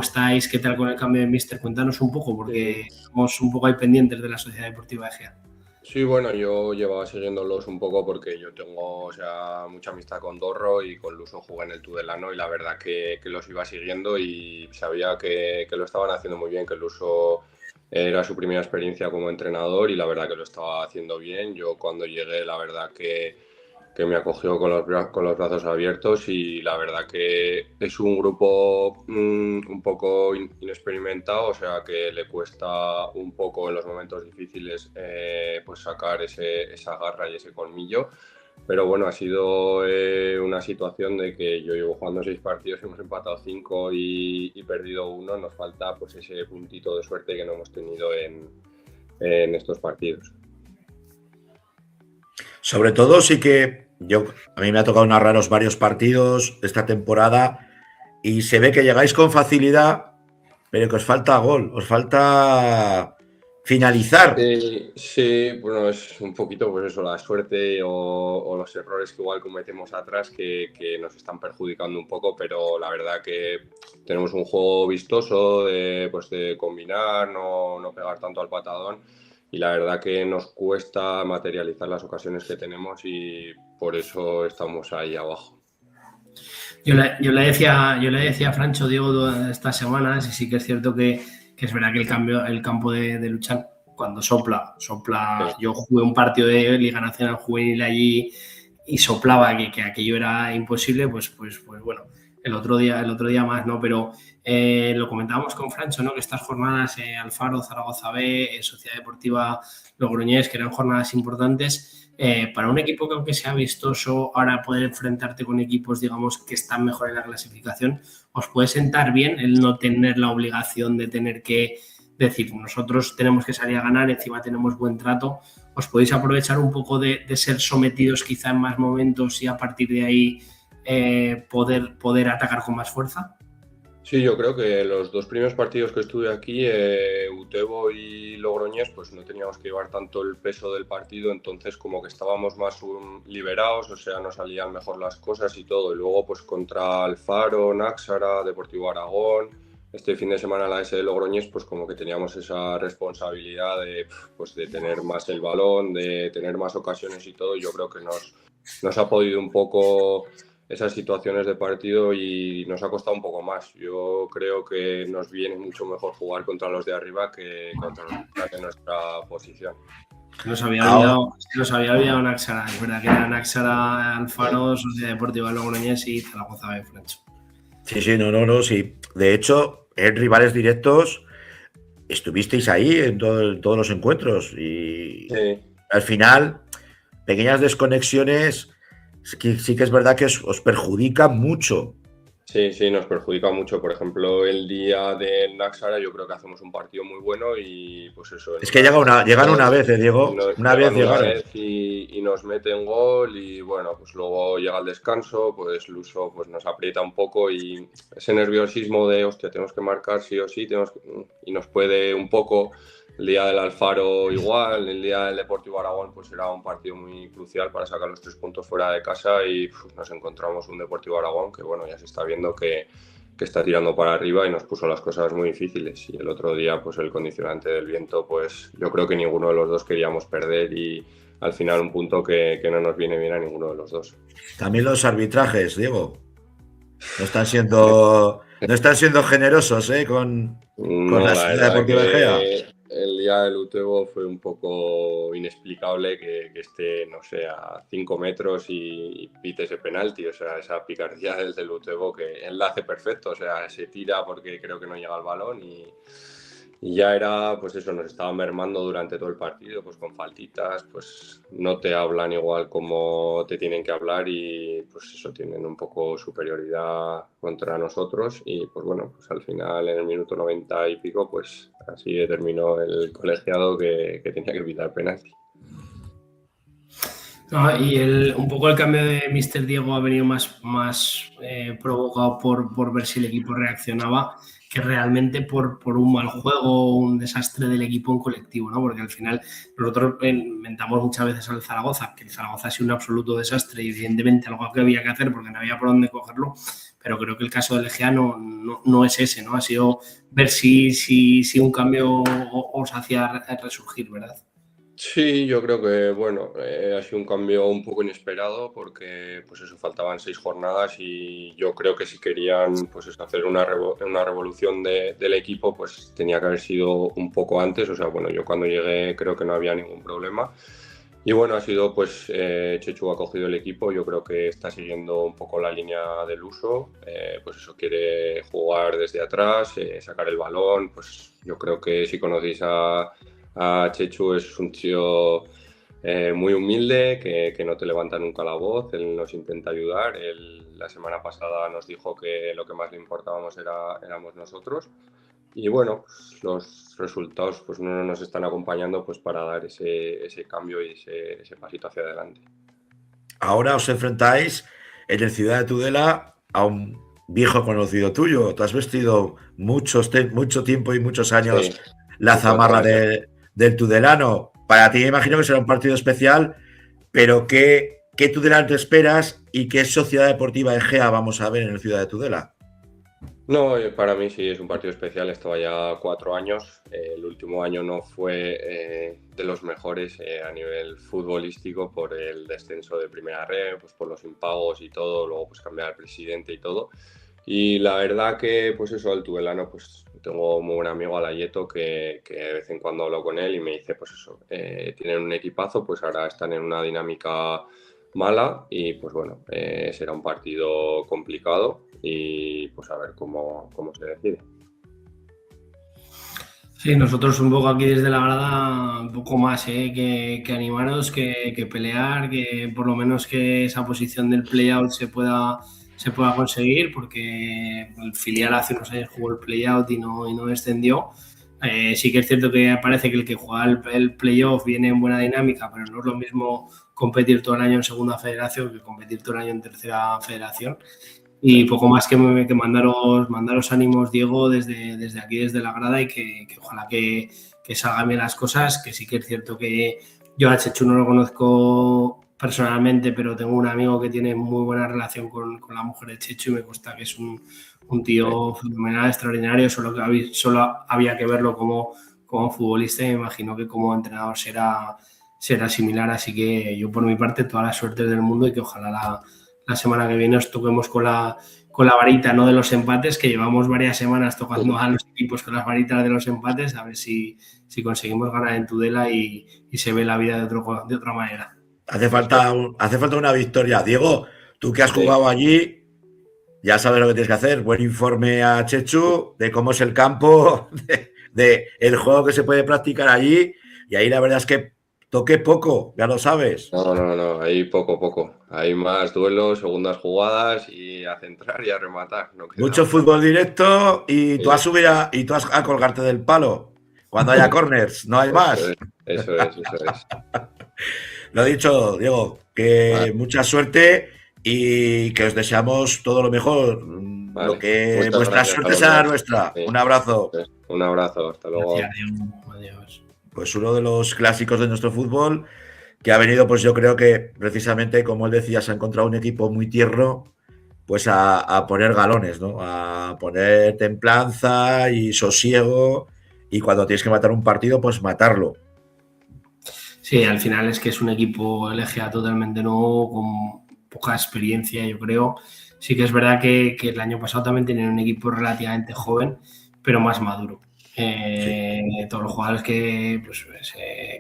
estáis? ¿Qué tal con el cambio de míster? Cuéntanos un poco, porque estamos un poco ahí pendientes de la Sociedad Deportiva Egea. Sí, bueno, yo llevaba siguiéndolos un poco porque yo tengo mucha amistad con Dorro y con Luso jugué en el Tudelano, y la verdad que los iba siguiendo y sabía que lo estaban haciendo muy bien, que Luso era su primera experiencia como entrenador y la verdad que lo estaba haciendo bien. Yo cuando llegué, la verdad que me acogió con los brazos abiertos, y la verdad que es un grupo un poco inexperimentado, o sea que le cuesta un poco en los momentos difíciles pues sacar esa garra y ese colmillo. Pero bueno, ha sido una situación de que yo llevo jugando 6 partidos, hemos empatado 5 y perdido 1. Nos falta pues ese puntito de suerte que no hemos tenido en estos partidos. Sobre todo sí que a mí me ha tocado narraros varios partidos de esta temporada y se ve que llegáis con facilidad, pero que os falta gol, os falta finalizar. Sí, bueno, es un poquito pues eso, la suerte o los errores que igual cometemos atrás que nos están perjudicando un poco, pero la verdad que tenemos un juego vistoso de combinar, no pegar tanto al patadón, y la verdad que nos cuesta materializar las ocasiones que tenemos y por eso estamos ahí abajo. Yo le decía a Francho, Diego, estas semanas, y sí que es cierto que es verdad que el campo de Luchán, cuando sopla. Yo jugué un partido de Liga Nacional Juvenil allí y soplaba que aquello era imposible, pues bueno, el otro día más, ¿no? Pero lo comentábamos con Francho, ¿no? Que estas jornadas, Alfaro, Zaragoza B, Sociedad Deportiva Logroñés, que eran jornadas importantes, para un equipo que aunque sea vistoso, ahora poder enfrentarte con equipos, digamos, que están mejor en la clasificación, os puede sentar bien el no tener la obligación de tener que decir, nosotros tenemos que salir a ganar, encima tenemos buen trato. ¿Os podéis aprovechar un poco de ser sometidos quizá en más momentos y a partir de ahí poder atacar con más fuerza? Sí, yo creo que los 2 primeros partidos que estuve aquí, Utebo y Logroñés, pues no teníamos que llevar tanto el peso del partido, entonces como que estábamos más liberados, o sea, nos salían mejor las cosas y todo. Y luego pues contra Alfaro, Náxara, Deportivo Aragón, este fin de semana la S de Logroñés, pues como que teníamos esa responsabilidad de tener más el balón, de tener más ocasiones y todo. Y yo creo que nos ha podido un poco esas situaciones de partido y nos ha costado un poco más. Yo creo que nos viene mucho mejor jugar contra los de arriba que contra los de nuestra posición. Nos había olvidado Náxara, es verdad que era Náxara, Alfaro, Sociedad Deportiva Logroñés y Zaragoza B, Francho. Sí, no, sí. De hecho, en rivales directos estuvisteis ahí en todos los encuentros y sí. Al final, pequeñas desconexiones sí que es verdad que os perjudica mucho. Sí, nos perjudica mucho. Por ejemplo, el día de Náxara yo creo que hacemos un partido muy bueno y pues eso. Es que llegan una vez, Diego. Una vez llegaron. Y nos meten gol y bueno, pues luego llega el descanso, pues Luso pues nos aprieta un poco y ese nerviosismo de hostia, tenemos que marcar sí o sí, y nos puede un poco. El día del Alfaro igual, el día del Deportivo Aragón pues era un partido muy crucial para sacar los 3 puntos fuera de casa y nos encontramos un Deportivo Aragón que bueno, ya se está viendo que está tirando para arriba y nos puso las cosas muy difíciles. Y el otro día pues el condicionante del viento, pues yo creo que ninguno de los dos queríamos perder y al final un punto que no nos viene bien a ninguno de los dos. También los arbitrajes, Diego, no están siendo generosos con la Sociedad Deportiva Egea. El día del Utebo fue un poco inexplicable que esté, no sé, a 5 metros y pite ese penalti. O sea, esa picardía del Utebo que enlace perfecto. O sea, se tira porque creo que no llega al balón y ya era, pues eso, nos estaba mermando durante todo el partido, pues con faltitas, pues no te hablan igual como te tienen que hablar y pues eso, tienen un poco superioridad contra nosotros y pues bueno, pues al final en el minuto 90 y pico, pues así terminó el colegiado que tenía que evitar penalti. Y un poco el cambio de Mr. Diego ha venido más provocado por ver si el equipo reaccionaba que realmente por un mal juego o un desastre del equipo en colectivo, ¿no? Porque al final nosotros inventamos muchas veces al Zaragoza, que el Zaragoza ha sido un absoluto desastre y evidentemente algo que había que hacer porque no había por dónde cogerlo, pero creo que el caso del Egea no es ese, ¿no? Ha sido ver si un cambio os hacía resurgir, ¿verdad? Sí, yo creo que bueno, ha sido un cambio un poco inesperado porque pues eso, faltaban 6 jornadas y yo creo que si querían pues eso, hacer una revolución del equipo pues tenía que haber sido un poco antes, o sea, bueno, yo cuando llegué creo que no había ningún problema y bueno, ha sido pues Chechu ha cogido el equipo, yo creo que está siguiendo un poco la línea del uso, pues eso, quiere jugar desde atrás, sacar el balón, pues yo creo que si conocéis a Chechu es un tío muy humilde, que no te levanta nunca la voz, él nos intenta ayudar, la semana pasada nos dijo que lo que más le importábamos éramos nosotros y bueno, pues los resultados pues no nos están acompañando pues para dar ese cambio y ese pasito hacia adelante. Ahora os enfrentáis en el Ciudad de Tudela a un viejo conocido tuyo, tú has vestido mucho tiempo y muchos años Sí, la zamarra del tudelano. Para ti me imagino que será un partido especial, pero ¿qué Tudelano te esperas y qué Sociedad Deportiva Egea vamos a ver en el Ciudad de Tudela? No, para mí sí es un partido especial, estaba ya 4 años, el último año no fue de los mejores a nivel futbolístico por el descenso de primera red, pues por los impagos y todo, luego pues cambiar al presidente y todo. Y la verdad que, pues eso, el tudelano, pues tengo muy buen amigo Alayeto que de vez en cuando hablo con él y me dice, pues eso, tienen un equipazo, pues ahora están en una dinámica mala y pues bueno, será un partido complicado y pues a ver cómo se decide. Sí, nosotros un poco aquí desde la grada, un poco más que animaros, que pelear, que por lo menos que esa posición del play-out se pueda conseguir, porque el filial hace unos años jugó el play-out y no descendió. Sí que es cierto que parece que el que juega el play-off viene en buena dinámica, pero no es lo mismo competir todo el año en segunda federación que competir todo el año en tercera federación. Y poco más que mandaros ánimos, Diego, desde aquí, desde la grada, y que ojalá que salgan bien las cosas, que sí que es cierto que yo a Chechu no lo conozco personalmente, pero tengo un amigo que tiene muy buena relación con la mujer de Chechu y me consta que es un tío fenomenal, extraordinario, solo había que verlo como futbolista y me imagino que como entrenador será similar, así que yo por mi parte toda la suerte del mundo y que ojalá la semana que viene os toquemos con la varita, no de los empates, que llevamos varias semanas tocando a los equipos con las varitas de los empates, a ver si conseguimos ganar en Tudela y se ve la vida de otra manera. Hace falta una victoria. Diego, tú que has jugado allí, ya sabes lo que tienes que hacer. Buen informe a Chechu de cómo es el campo, de el juego que se puede practicar allí, y ahí la verdad es que toqué poco, ya lo sabes. No, ahí poco. Hay más duelos, segundas jugadas y a centrar y a rematar. Mucho fútbol directo y tú vas a colgarte del palo. Cuando haya corners, no hay más. Eso es. Lo dicho, Diego, que mucha suerte y que os deseamos todo lo mejor. Vale. Lo que vuestra suerte sea nuestra. Sí. Un abrazo. Un abrazo, hasta luego. Adiós. Pues uno de los clásicos de nuestro fútbol que ha venido, pues yo creo que precisamente, como él decía, se ha encontrado un equipo muy tierno, pues a poner galones, ¿no? A poner templanza y sosiego, y cuando tienes que matar un partido, pues matarlo. Sí, al final es que es un equipo LGA totalmente nuevo, con poca experiencia, yo creo. Sí que es verdad que el año pasado también tenían un equipo relativamente joven, pero más maduro. Sí. Todos los jugadores que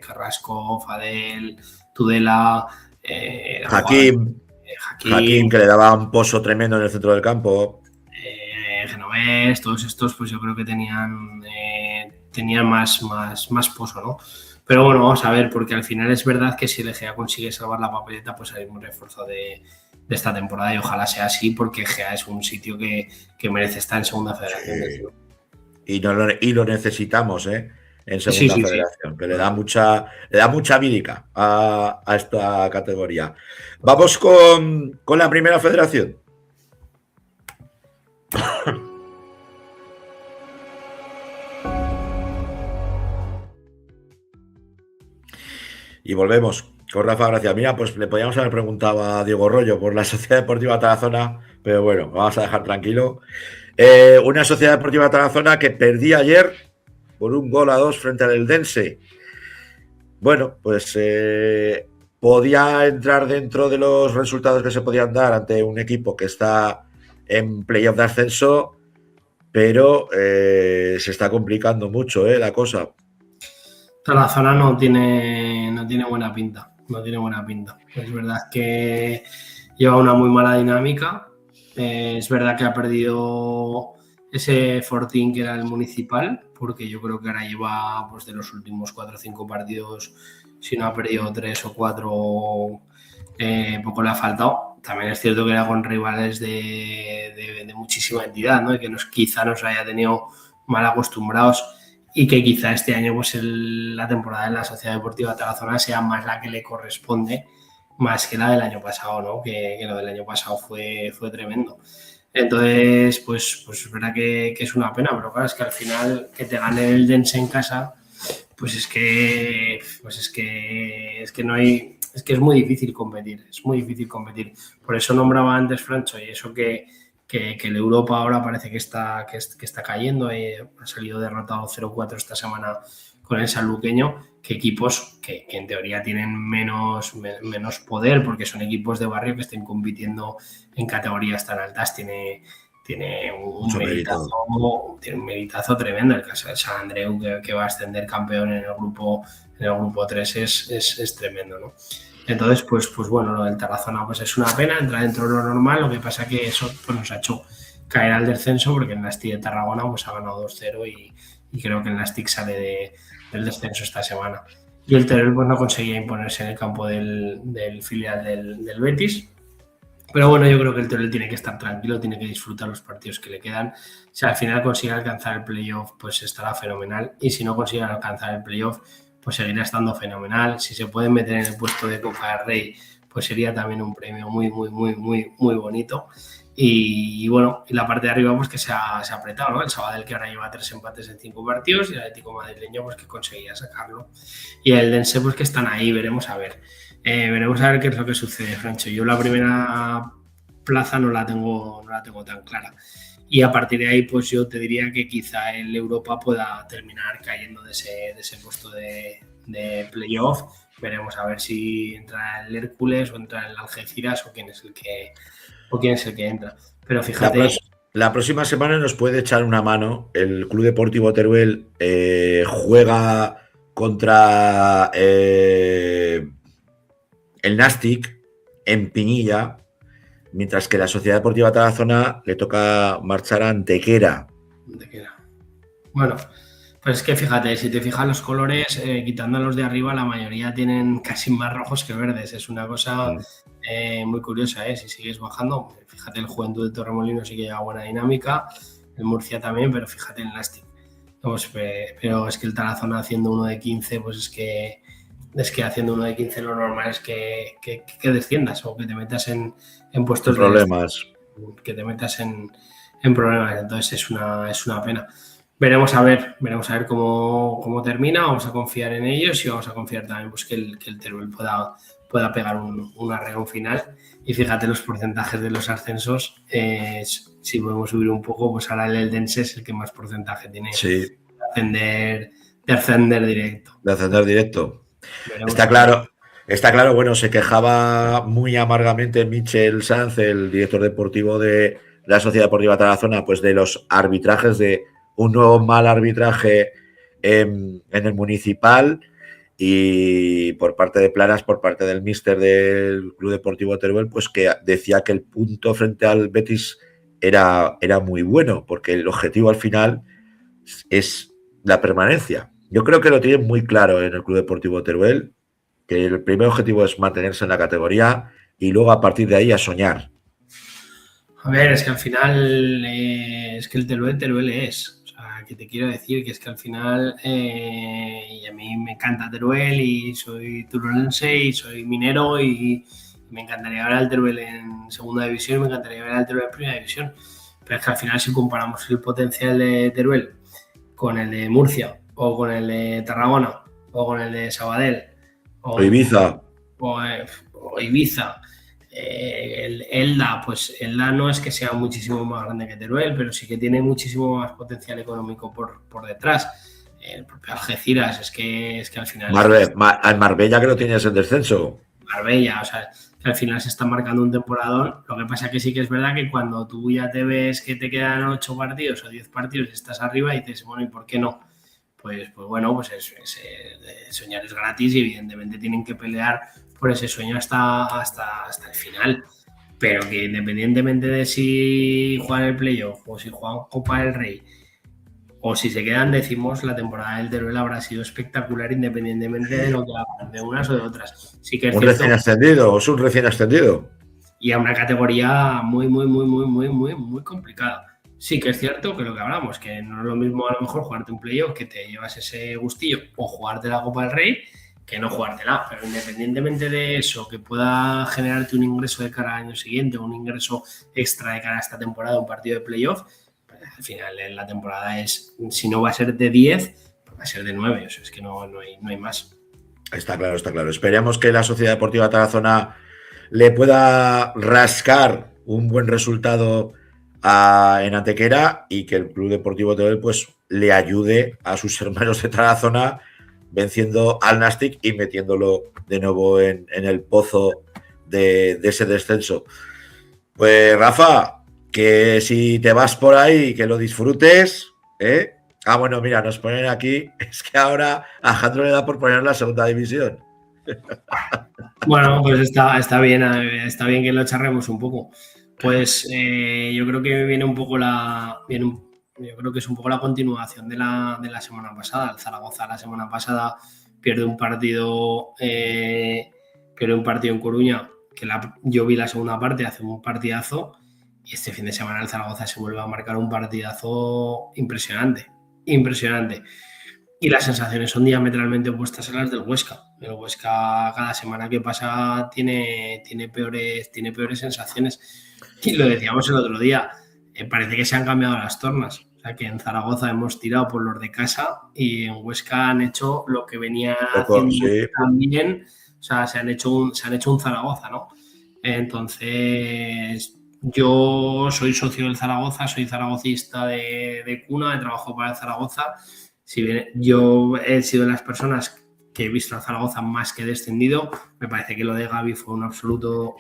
Carrasco, Fadel, Tudela, Hakim, que le daba un pozo tremendo en el centro del campo, Genovés, todos estos pues yo creo que tenían más pozo, ¿no? Pero bueno, vamos a ver, porque al final es verdad que si el GA consigue salvar la papeleta, pues hay un refuerzo de esta temporada y ojalá sea así, porque GA es un sitio que merece estar en segunda federación. Sí. Y lo necesitamos, en segunda federación, sí. Que le da mucha vírica a esta categoría. Vamos con la primera federación. Y volvemos con Rafa Gracia. Mira, pues le podíamos haber preguntado a Diego Rollo por la Sociedad Deportiva Tarazona, pero bueno, vamos a dejar tranquilo. Una Sociedad Deportiva Tarazona que perdía ayer por 1-2 frente al Eldense. Bueno, pues podía entrar dentro de los resultados que se podían dar ante un equipo que está en playoff de ascenso, pero se está complicando mucho la cosa. Tarazona no tiene buena pinta. Es verdad que lleva una muy mala dinámica. Es verdad que ha perdido ese fortín que era el municipal, porque yo creo que ahora lleva, pues de los últimos 4 o 5 partidos, si no ha perdido 3 o 4, poco le ha faltado. También es cierto que era con rivales de muchísima entidad, ¿no? Y que quizá nos haya tenido mal acostumbrados y que quizá este año pues la temporada en la Sociedad Deportiva Tarazona sea más la que le corresponde, más que la del año pasado, ¿no? Que lo del año pasado fue tremendo. Entonces, pues es verdad que es una pena, pero claro, es que al final que te gane el Dense en casa, pues es que no hay, es que es muy difícil competir, Por eso nombraba antes Francho, y eso que el Europa ahora parece que está cayendo, ha salido derrotado 0-4 esta semana con el sanluqueño, que equipos que en teoría tienen menos poder, porque son equipos de barrio que estén compitiendo en categorías tan altas, tiene un meritazo tremendo. El caso de San Andreu, que va a ascender campeón en el grupo 3 es tremendo, ¿no? Entonces, pues bueno, lo del Tarazona pues es una pena, entra dentro de lo normal, lo que pasa que eso pues, nos ha hecho caer al descenso porque el Nastic de Tarragona pues ha ganado 2-0 y creo que el Nastic sale del descenso esta semana. Y el Teruel pues no conseguía imponerse en el campo del filial del Betis. Pero bueno, yo creo que el Teruel tiene que estar tranquilo, tiene que disfrutar los partidos que le quedan. Si al final consigue alcanzar el playoff, pues estará fenomenal. Y si no consigue alcanzar el playoff, pues seguirá estando fenomenal. Si se pueden meter en el puesto de Copa del Rey, pues sería también un premio muy bonito. Y bueno, y la parte de arriba pues que se ha apretado, ¿no? El Sabadell, que ahora lleva 3 empates en 5 partidos, y el Atlético madrileño pues que conseguía sacarlo. Y el Dense pues que están ahí, veremos a ver. Veremos a ver qué es lo que sucede, Francho. Yo la primera plaza no la tengo tan clara. Y a partir de ahí, pues yo te diría que quizá el Europa pueda terminar cayendo de ese puesto de playoff. Veremos a ver si entra el Hércules o entra el Algeciras o quién es el que entra. Pero fíjate. La próxima semana nos puede echar una mano. El Club Deportivo Teruel juega contra el Nastic en Pinilla, mientras que la Sociedad Deportiva Tarazona le toca marchar a Antequera. Bueno, pues es que fíjate, si te fijas los colores, quitando los de arriba, la mayoría tienen casi más rojos que verdes. Es una cosa muy curiosa, si sigues bajando. Fíjate, el Juventud de Torremolinos sí que lleva buena dinámica, el Murcia también, pero fíjate el Nastic. Pues, pero es que el Tarazona haciendo uno de 15, pues es que haciendo uno de 15 lo normal es que desciendas o que te metas en puestos problemas. Que te metas en problemas. Entonces es una pena. Veremos a ver cómo termina. Vamos a confiar en ellos y vamos a confiar también pues, que el Teruel pueda pegar un arreglo final. Y fíjate los porcentajes de los ascensos. Si podemos subir un poco, pues ahora el Eldense es el que más porcentaje tiene de ascender directo. Está claro, bueno, se quejaba muy amargamente Michel Sanz, el director deportivo de la Sociedad Deportiva Tarazona, pues de los arbitrajes, de un nuevo mal arbitraje en el municipal, y por parte de Planas, por parte del míster del Club Deportivo Teruel, pues que decía que el punto frente al Betis era muy bueno, porque el objetivo al final es la permanencia. Yo creo que lo tienen muy claro en el Club Deportivo Teruel, que el primer objetivo es mantenerse en la categoría y luego a partir de ahí a soñar. A ver, es que al final es que el Teruel es. O sea, que te quiero decir que es que al final y a mí me encanta Teruel y soy turolense y soy minero y me encantaría ver al Teruel en segunda división y me encantaría ver al Teruel en primera división. Pero es que al final si comparamos el potencial de Teruel con el de Murcia o con el de Tarragona o con el de Sabadell o Ibiza o Ibiza, el Elda, pues Elda no es que sea muchísimo más grande que Teruel, pero sí que tiene muchísimo más potencial económico por detrás. El propio Algeciras, es que al final... Marbella que no tienes en descenso. Marbella, o sea, que al final se está marcando un temporadón. Lo que pasa que sí que es verdad que cuando tú ya te ves que te quedan 8 partidos o 10 partidos y estás arriba y dices, bueno, ¿y por qué no? Pues bueno, pues soñar es gratis y evidentemente tienen que pelear por ese sueño hasta el final. Pero que independientemente de si juegan el playoff o si juegan Copa del Rey o si se quedan décimos, la temporada del Teruel habrá sido espectacular independientemente de lo que hagan, de unas o de otras. Sí que es cierto, recién ascendido o es un recién ascendido. Y a una categoría muy complicada. Sí que es cierto que lo que hablamos, que no es lo mismo a lo mejor jugarte un playoff que te llevas ese gustillo o jugarte la Copa del Rey que no jugártela, pero independientemente de eso, que pueda generarte un ingreso de cara al año siguiente o un ingreso extra de cara a esta temporada, un partido de playoff, pues al final en la temporada es, si no va a ser de 10, pues va a ser de 9, o sea, es que no hay más. Está claro. Esperemos que la Sociedad Deportiva Tarazona le pueda rascar un buen resultado en Antequera y que el Club Deportivo Teruel pues le ayude a sus hermanos de Tarazona venciendo al Nastic y metiéndolo de nuevo en el pozo de ese descenso. Pues Rafa, que si te vas por ahí, que lo disfrutes, ¿eh? Bueno, mira, nos ponen aquí, es que ahora a Alejandro le da por poner la segunda división. Bueno, pues está bien que lo charremos un poco. Pues yo creo que viene un poco yo creo que es un poco la continuación de la semana pasada. El Zaragoza la semana pasada pierde un partido en Coruña, que yo vi la segunda parte, hace un partidazo, y este fin de semana el Zaragoza se vuelve a marcar un partidazo impresionante. Y las sensaciones son diametralmente opuestas a las del Huesca. El Huesca cada semana que pasa tiene peores sensaciones. Y lo decíamos el otro día, parece que se han cambiado las tornas. O sea, que en Zaragoza hemos tirado por los de casa y en Huesca han hecho lo que venía haciendo también. O sea, se han hecho un Zaragoza, ¿no? Entonces, yo soy socio del Zaragoza, soy zaragocista de cuna, he trabajado para el Zaragoza. Si bien yo he sido de las personas que he visto a Zaragoza más que descendido, me parece que lo de Gavi fue un absoluto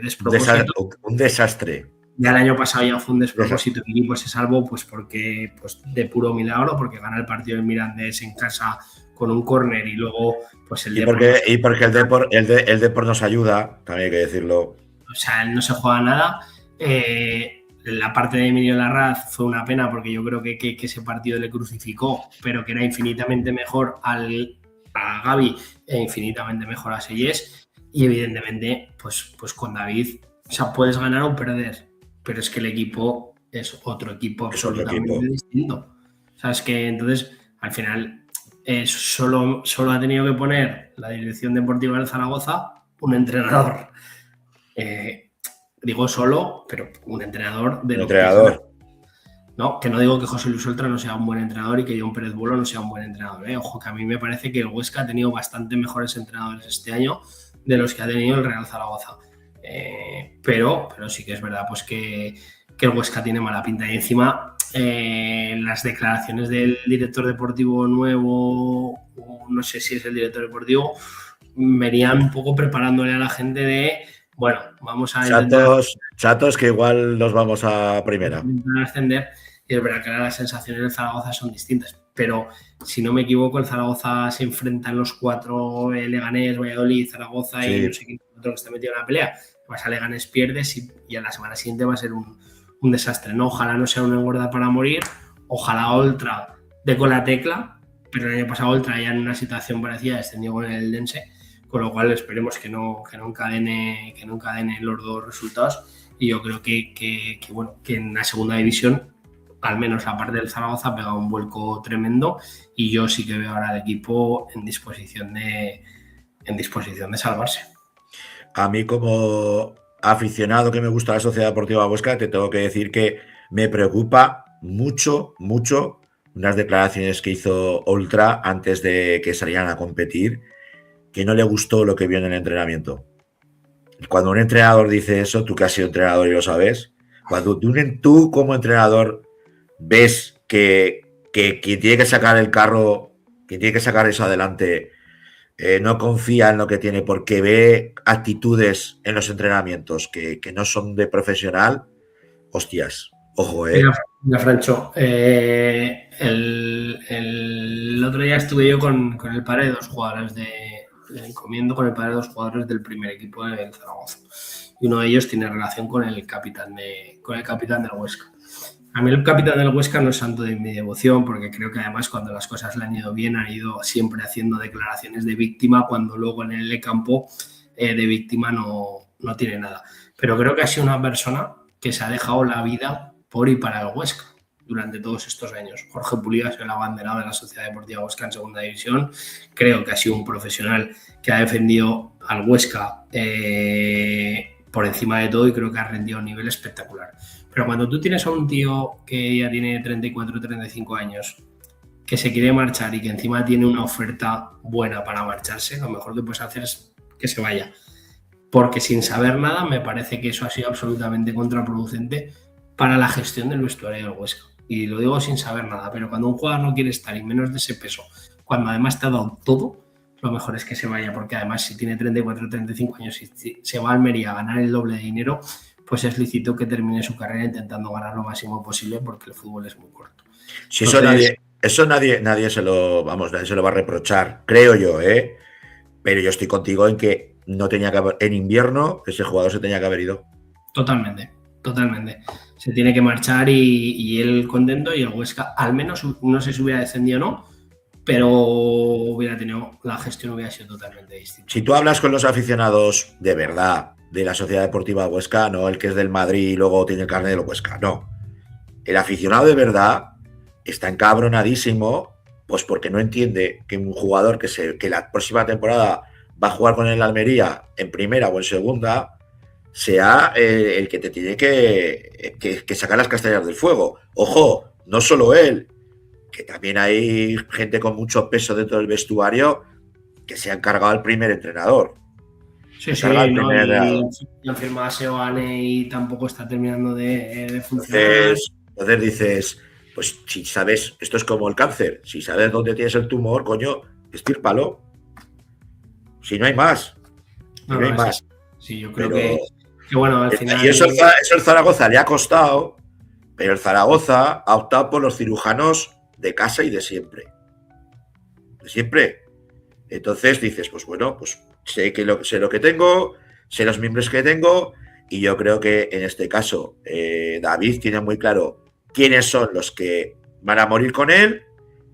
despropósito. Un desastre. Ya el año pasado ya fue un despropósito y pues se salvó porque de puro milagro, porque gana el partido del Mirandés en casa con un córner y luego pues el Depor. Y porque el Depor nos ayuda, también hay que decirlo. O sea, no se juega nada. La parte de Emilio Larraz fue una pena porque yo creo que ese partido le crucificó, pero que era infinitamente mejor a Gavi e infinitamente mejor a Seyés. Y evidentemente, pues con David, o sea, puedes ganar o perder, pero es que el equipo es otro equipo absolutamente distinto. O sea, es que entonces, al final, solo ha tenido que poner la dirección deportiva del Zaragoza un entrenador. Digo solo, pero un entrenador de lo que no, que no digo que José Luis Oltra no sea un buen entrenador y que John Pérez Bolo no sea un buen entrenador. Ojo, que a mí me parece que el Huesca ha tenido bastante mejores entrenadores este año de los que ha tenido el Real Zaragoza. Pero sí que es verdad pues que el Huesca tiene mala pinta. Y encima las declaraciones del director deportivo nuevo, no sé si es el director deportivo, venían un poco preparándole a la gente de... Bueno, vamos a chatos que igual nos vamos a primera. Ascender, y es verdad que las sensaciones del Zaragoza son distintas, pero si no me equivoco, el Zaragoza se enfrenta en los 4, Leganés, Valladolid, Zaragoza y no sé quién otro que está metido en la pelea. Vas a Leganés, pierdes y a la semana siguiente va a ser un desastre, ¿no? Ojalá no sea una engorda para morir, ojalá Oltra dé con la tecla, pero el año pasado Oltra ya en una situación parecida descendió con el Eldense. Con lo cual esperemos que no encadene los dos resultados y yo creo que en la segunda división al menos la parte del Zaragoza ha pegado un vuelco tremendo y yo sí que veo ahora al equipo en disposición de salvarse. A mí como aficionado que me gusta la Sociedad Deportiva Huesca te tengo que decir que me preocupa mucho unas declaraciones que hizo Oltra antes de que salieran a competir, que no le gustó lo que vio en el entrenamiento. Cuando un entrenador dice eso, tú que has sido entrenador y lo sabes, cuando tú como entrenador ves que quien tiene que sacar el carro, quien tiene que sacar eso adelante, no confía en lo que tiene porque ve actitudes en los entrenamientos que no son de profesional, hostias, ojo, Mira, Francho, el otro día estuve yo con el padre de dos jugadores comiendo con el padre de dos jugadores del primer equipo del Zaragoza y uno de ellos tiene relación con el capitán del Huesca. A mí el capitán del Huesca no es santo de mi devoción porque creo que además cuando las cosas le han ido bien han ido siempre haciendo declaraciones de víctima cuando luego en el campo de víctima no tiene nada. Pero creo que ha sido una persona que se ha dejado la vida por y para el Huesca durante todos estos años. Jorge Pulido ha sido el abanderado de la Sociedad Deportiva Huesca en segunda división. Creo que ha sido un profesional que ha defendido al Huesca por encima de todo y creo que ha rendido a un nivel espectacular. Pero cuando tú tienes a un tío que ya tiene 34 o 35 años, que se quiere marchar y que encima tiene una oferta buena para marcharse, lo mejor que puedes hacer es que se vaya. Porque sin saber nada me parece que eso ha sido absolutamente contraproducente para la gestión del vestuario del Huesca. Y lo digo sin saber nada, pero cuando un jugador no quiere estar y menos de ese peso, cuando además te ha dado todo, lo mejor es que se vaya, porque además si tiene 34 o 35 años y se va a Almería a ganar el doble de dinero, pues es lícito que termine su carrera intentando ganar lo máximo posible porque el fútbol es muy corto. Si eso nadie se lo va a reprochar, creo yo, Pero yo estoy contigo en que no tenía que haber, en invierno ese jugador se tenía que haber ido. Totalmente. Se tiene que marchar y él contento, y el Huesca, al menos, no sé si hubiera descendido o no, pero la gestión hubiera sido totalmente distinta. Si tú hablas con los aficionados de verdad de la Sociedad Deportiva Huesca, no el que es del Madrid y luego tiene el carnet del Huesca, no. El aficionado de verdad está encabronadísimo, pues porque no entiende que un jugador que la próxima temporada va a jugar con el Almería en primera o en segunda sea el que te tiene que sacar las castañas del fuego. Ojo, no solo él, que también hay gente con mucho peso dentro del vestuario que se ha encargado al primer entrenador. Sí, ¿no? Y han firmado a Seoane y tampoco está terminando de funcionar. Entonces dices, pues si sabes, esto es como el cáncer, si sabes dónde tienes el tumor, coño, estírpalo. Si no hay más. No hay más. Sí, yo creo que bueno, al final. Y eso el Zaragoza le ha costado, pero el Zaragoza ha optado por los cirujanos de casa y de siempre. De siempre. Entonces dices, pues bueno, pues sé lo que tengo, sé los miembros que tengo, y yo creo que en este caso David tiene muy claro quiénes son los que van a morir con él,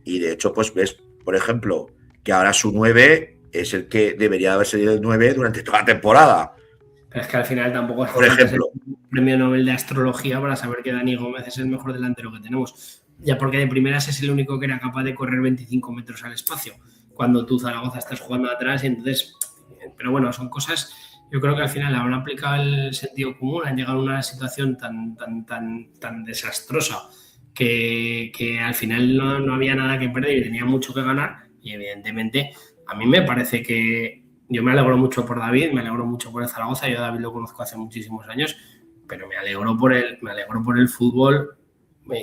y de hecho, pues ves, por ejemplo, que ahora su 9 es el que debería haber sido el 9 durante toda la temporada. Pero es que al final tampoco es por ejemplo un premio Nobel de Astrología para saber que Dani Gómez es el mejor delantero que tenemos. Ya porque de primeras es el único que era capaz de correr 25 metros al espacio, cuando tú, Zaragoza, estás jugando atrás, y entonces... Pero bueno, son cosas... Yo creo que al final habrán aplicado el sentido común, han llegado a una situación tan desastrosa que al final no había nada que perder y tenía mucho que ganar, y evidentemente a mí me parece que... Yo me alegro mucho por David, me alegro mucho por el Zaragoza, yo a David lo conozco hace muchísimos años, pero me alegro por el fútbol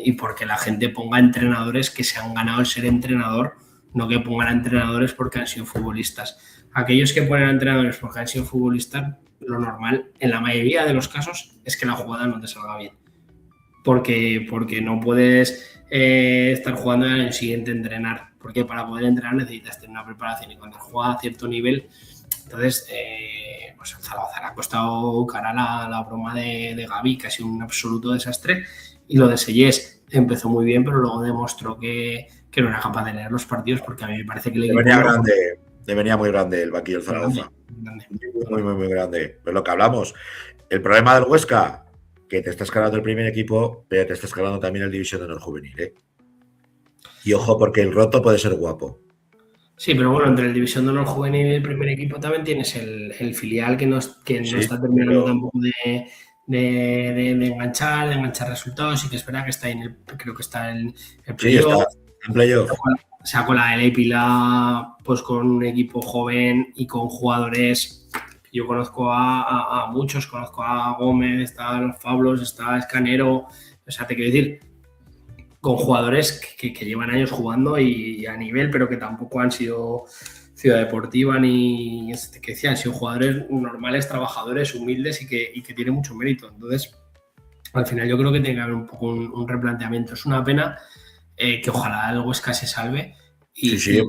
y porque la gente ponga entrenadores que se han ganado el ser entrenador, no que pongan a entrenadores porque han sido futbolistas. Aquellos que ponen a entrenadores porque han sido futbolistas, lo normal, en la mayoría de los casos, es que la jugada no te salga bien. Porque no puedes estar jugando y al siguiente entrenar. Porque para poder entrenar necesitas tener una preparación, y cuando juega a cierto nivel, entonces pues al Zaragoza le ha costado cara la broma de Gavi, que ha sido un absoluto desastre, y lo de Sellés empezó muy bien, pero luego demostró que no era capaz de leer los partidos, porque a mí me parece que le venía muy grande el banquillo del Zaragoza. Muy grande. Pero lo que hablamos, el problema del Huesca, que te estás cargando el primer equipo, pero te estás cargando también el División de Honor Juvenil, ¿eh? Y ojo, porque el roto puede ser guapo. Sí, pero bueno, entre el División de Honor Juvenil y el primer equipo también tienes el filial que no está terminando tampoco de enganchar resultados, y que espera que está creo que está en el playoff. Sí, está en playoff. Sacó la de Pila, pues con un equipo joven y con jugadores. Yo conozco a muchos, conozco a Gómez, está los Fablos, está Escanero, o sea, te quiero decir, con jugadores que llevan años jugando y a nivel, pero que tampoco han sido Ciudad Deportiva ni que decía, han sido jugadores normales, trabajadores, humildes y que tienen mucho mérito. Entonces, al final yo creo que tiene que haber un poco un replanteamiento. Es una pena que ojalá el Huesca se salve y se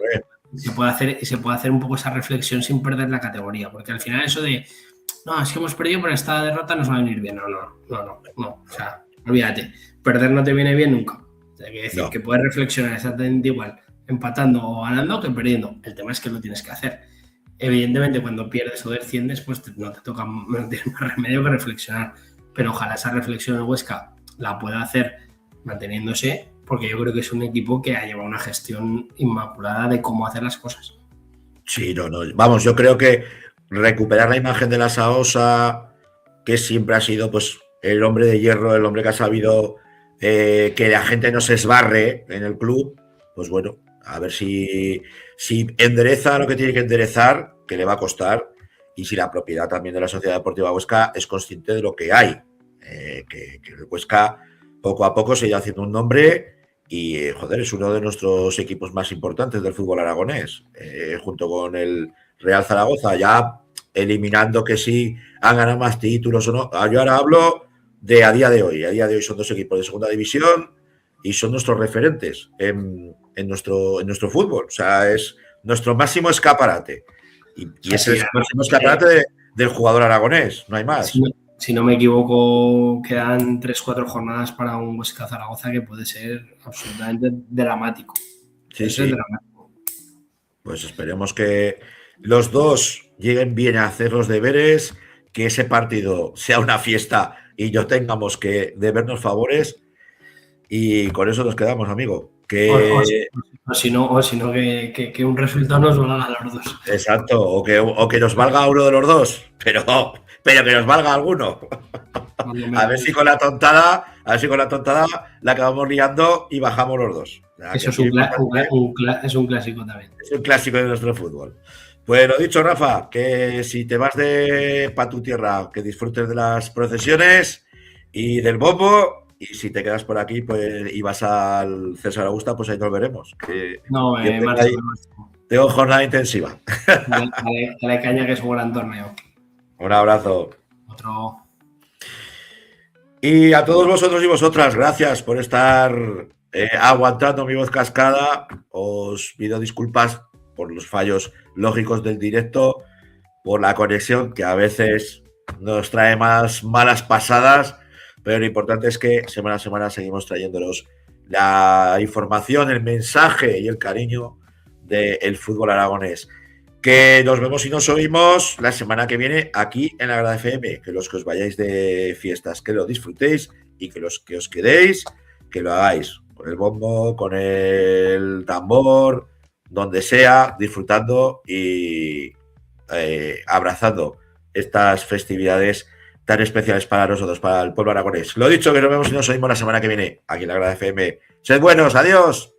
pueda hacer un poco esa reflexión sin perder la categoría, porque al final eso de no, es que hemos perdido, pero esta derrota nos va a venir bien. No. O sea, olvídate, perder no te viene bien nunca. O sea, hay que decir que puedes reflexionar exactamente igual empatando o ganando que perdiendo. El tema es que lo tienes que hacer. Evidentemente, cuando pierdes o desciendes, pues no tienes más remedio que reflexionar. Pero ojalá esa reflexión en Huesca la pueda hacer manteniéndose, porque yo creo que es un equipo que ha llevado una gestión inmaculada de cómo hacer las cosas. Sí, vamos, yo creo que recuperar la imagen de la Saosa, que siempre ha sido pues el hombre de hierro, el hombre que ha sabido que la gente no se esbarre en el club, pues bueno, a ver si endereza lo que tiene que enderezar, que le va a costar, y si la propiedad también de la Sociedad Deportiva Huesca es consciente de lo que hay, que el Huesca poco a poco se irá haciendo un nombre y, es uno de nuestros equipos más importantes del fútbol aragonés, junto con el Real Zaragoza, ya eliminando que si han ganado más títulos o no. Yo ahora hablo de a día de hoy. A día de hoy son dos equipos de segunda división y son nuestros referentes en nuestro fútbol. O sea, es nuestro máximo escaparate. Y ese es el próximo escaparate del jugador aragonés, no hay más. Si no me equivoco, quedan 3-4 jornadas para un Huesca Zaragoza que puede ser absolutamente dramático. Sí. Dramático. Pues esperemos que los dos lleguen bien a hacer los deberes, que ese partido sea una fiesta y yo tengamos que debernos favores. Y con eso nos quedamos, amigo. O si no, que un resultado nos valga a los dos. Exacto, o que nos valga uno de los dos, pero que nos valga alguno. A ver si con la tontada la acabamos liando y bajamos los dos. Eso es un clásico también. Es un clásico de nuestro fútbol. Pues lo dicho, Rafa, que si te vas pa' tu tierra, que disfrutes de las procesiones y del bombo. Y si te quedas por aquí pues y vas al César Augusta, pues ahí nos veremos. Tengo jornada intensiva. Dale caña, que es un gran torneo. Un abrazo. Otro. Y a todos vosotros y vosotras, gracias por estar aguantando mi voz cascada. Os pido disculpas por los fallos lógicos del directo, por la conexión que a veces nos trae más malas pasadas. Pero lo importante es que semana a semana seguimos trayéndonos la información, el mensaje y el cariño del fútbol aragonés. Que nos vemos y nos oímos la semana que viene aquí en la Grada FM. Que los que os vayáis de fiestas, que lo disfrutéis, y que los que os quedéis, que lo hagáis con el bombo, con el tambor, donde sea, disfrutando y abrazando estas festividades tan especiales para nosotros, para el pueblo aragonés. Lo dicho, que nos vemos y nos oímos la semana que viene aquí en la Grada FM. Sed buenos, adiós.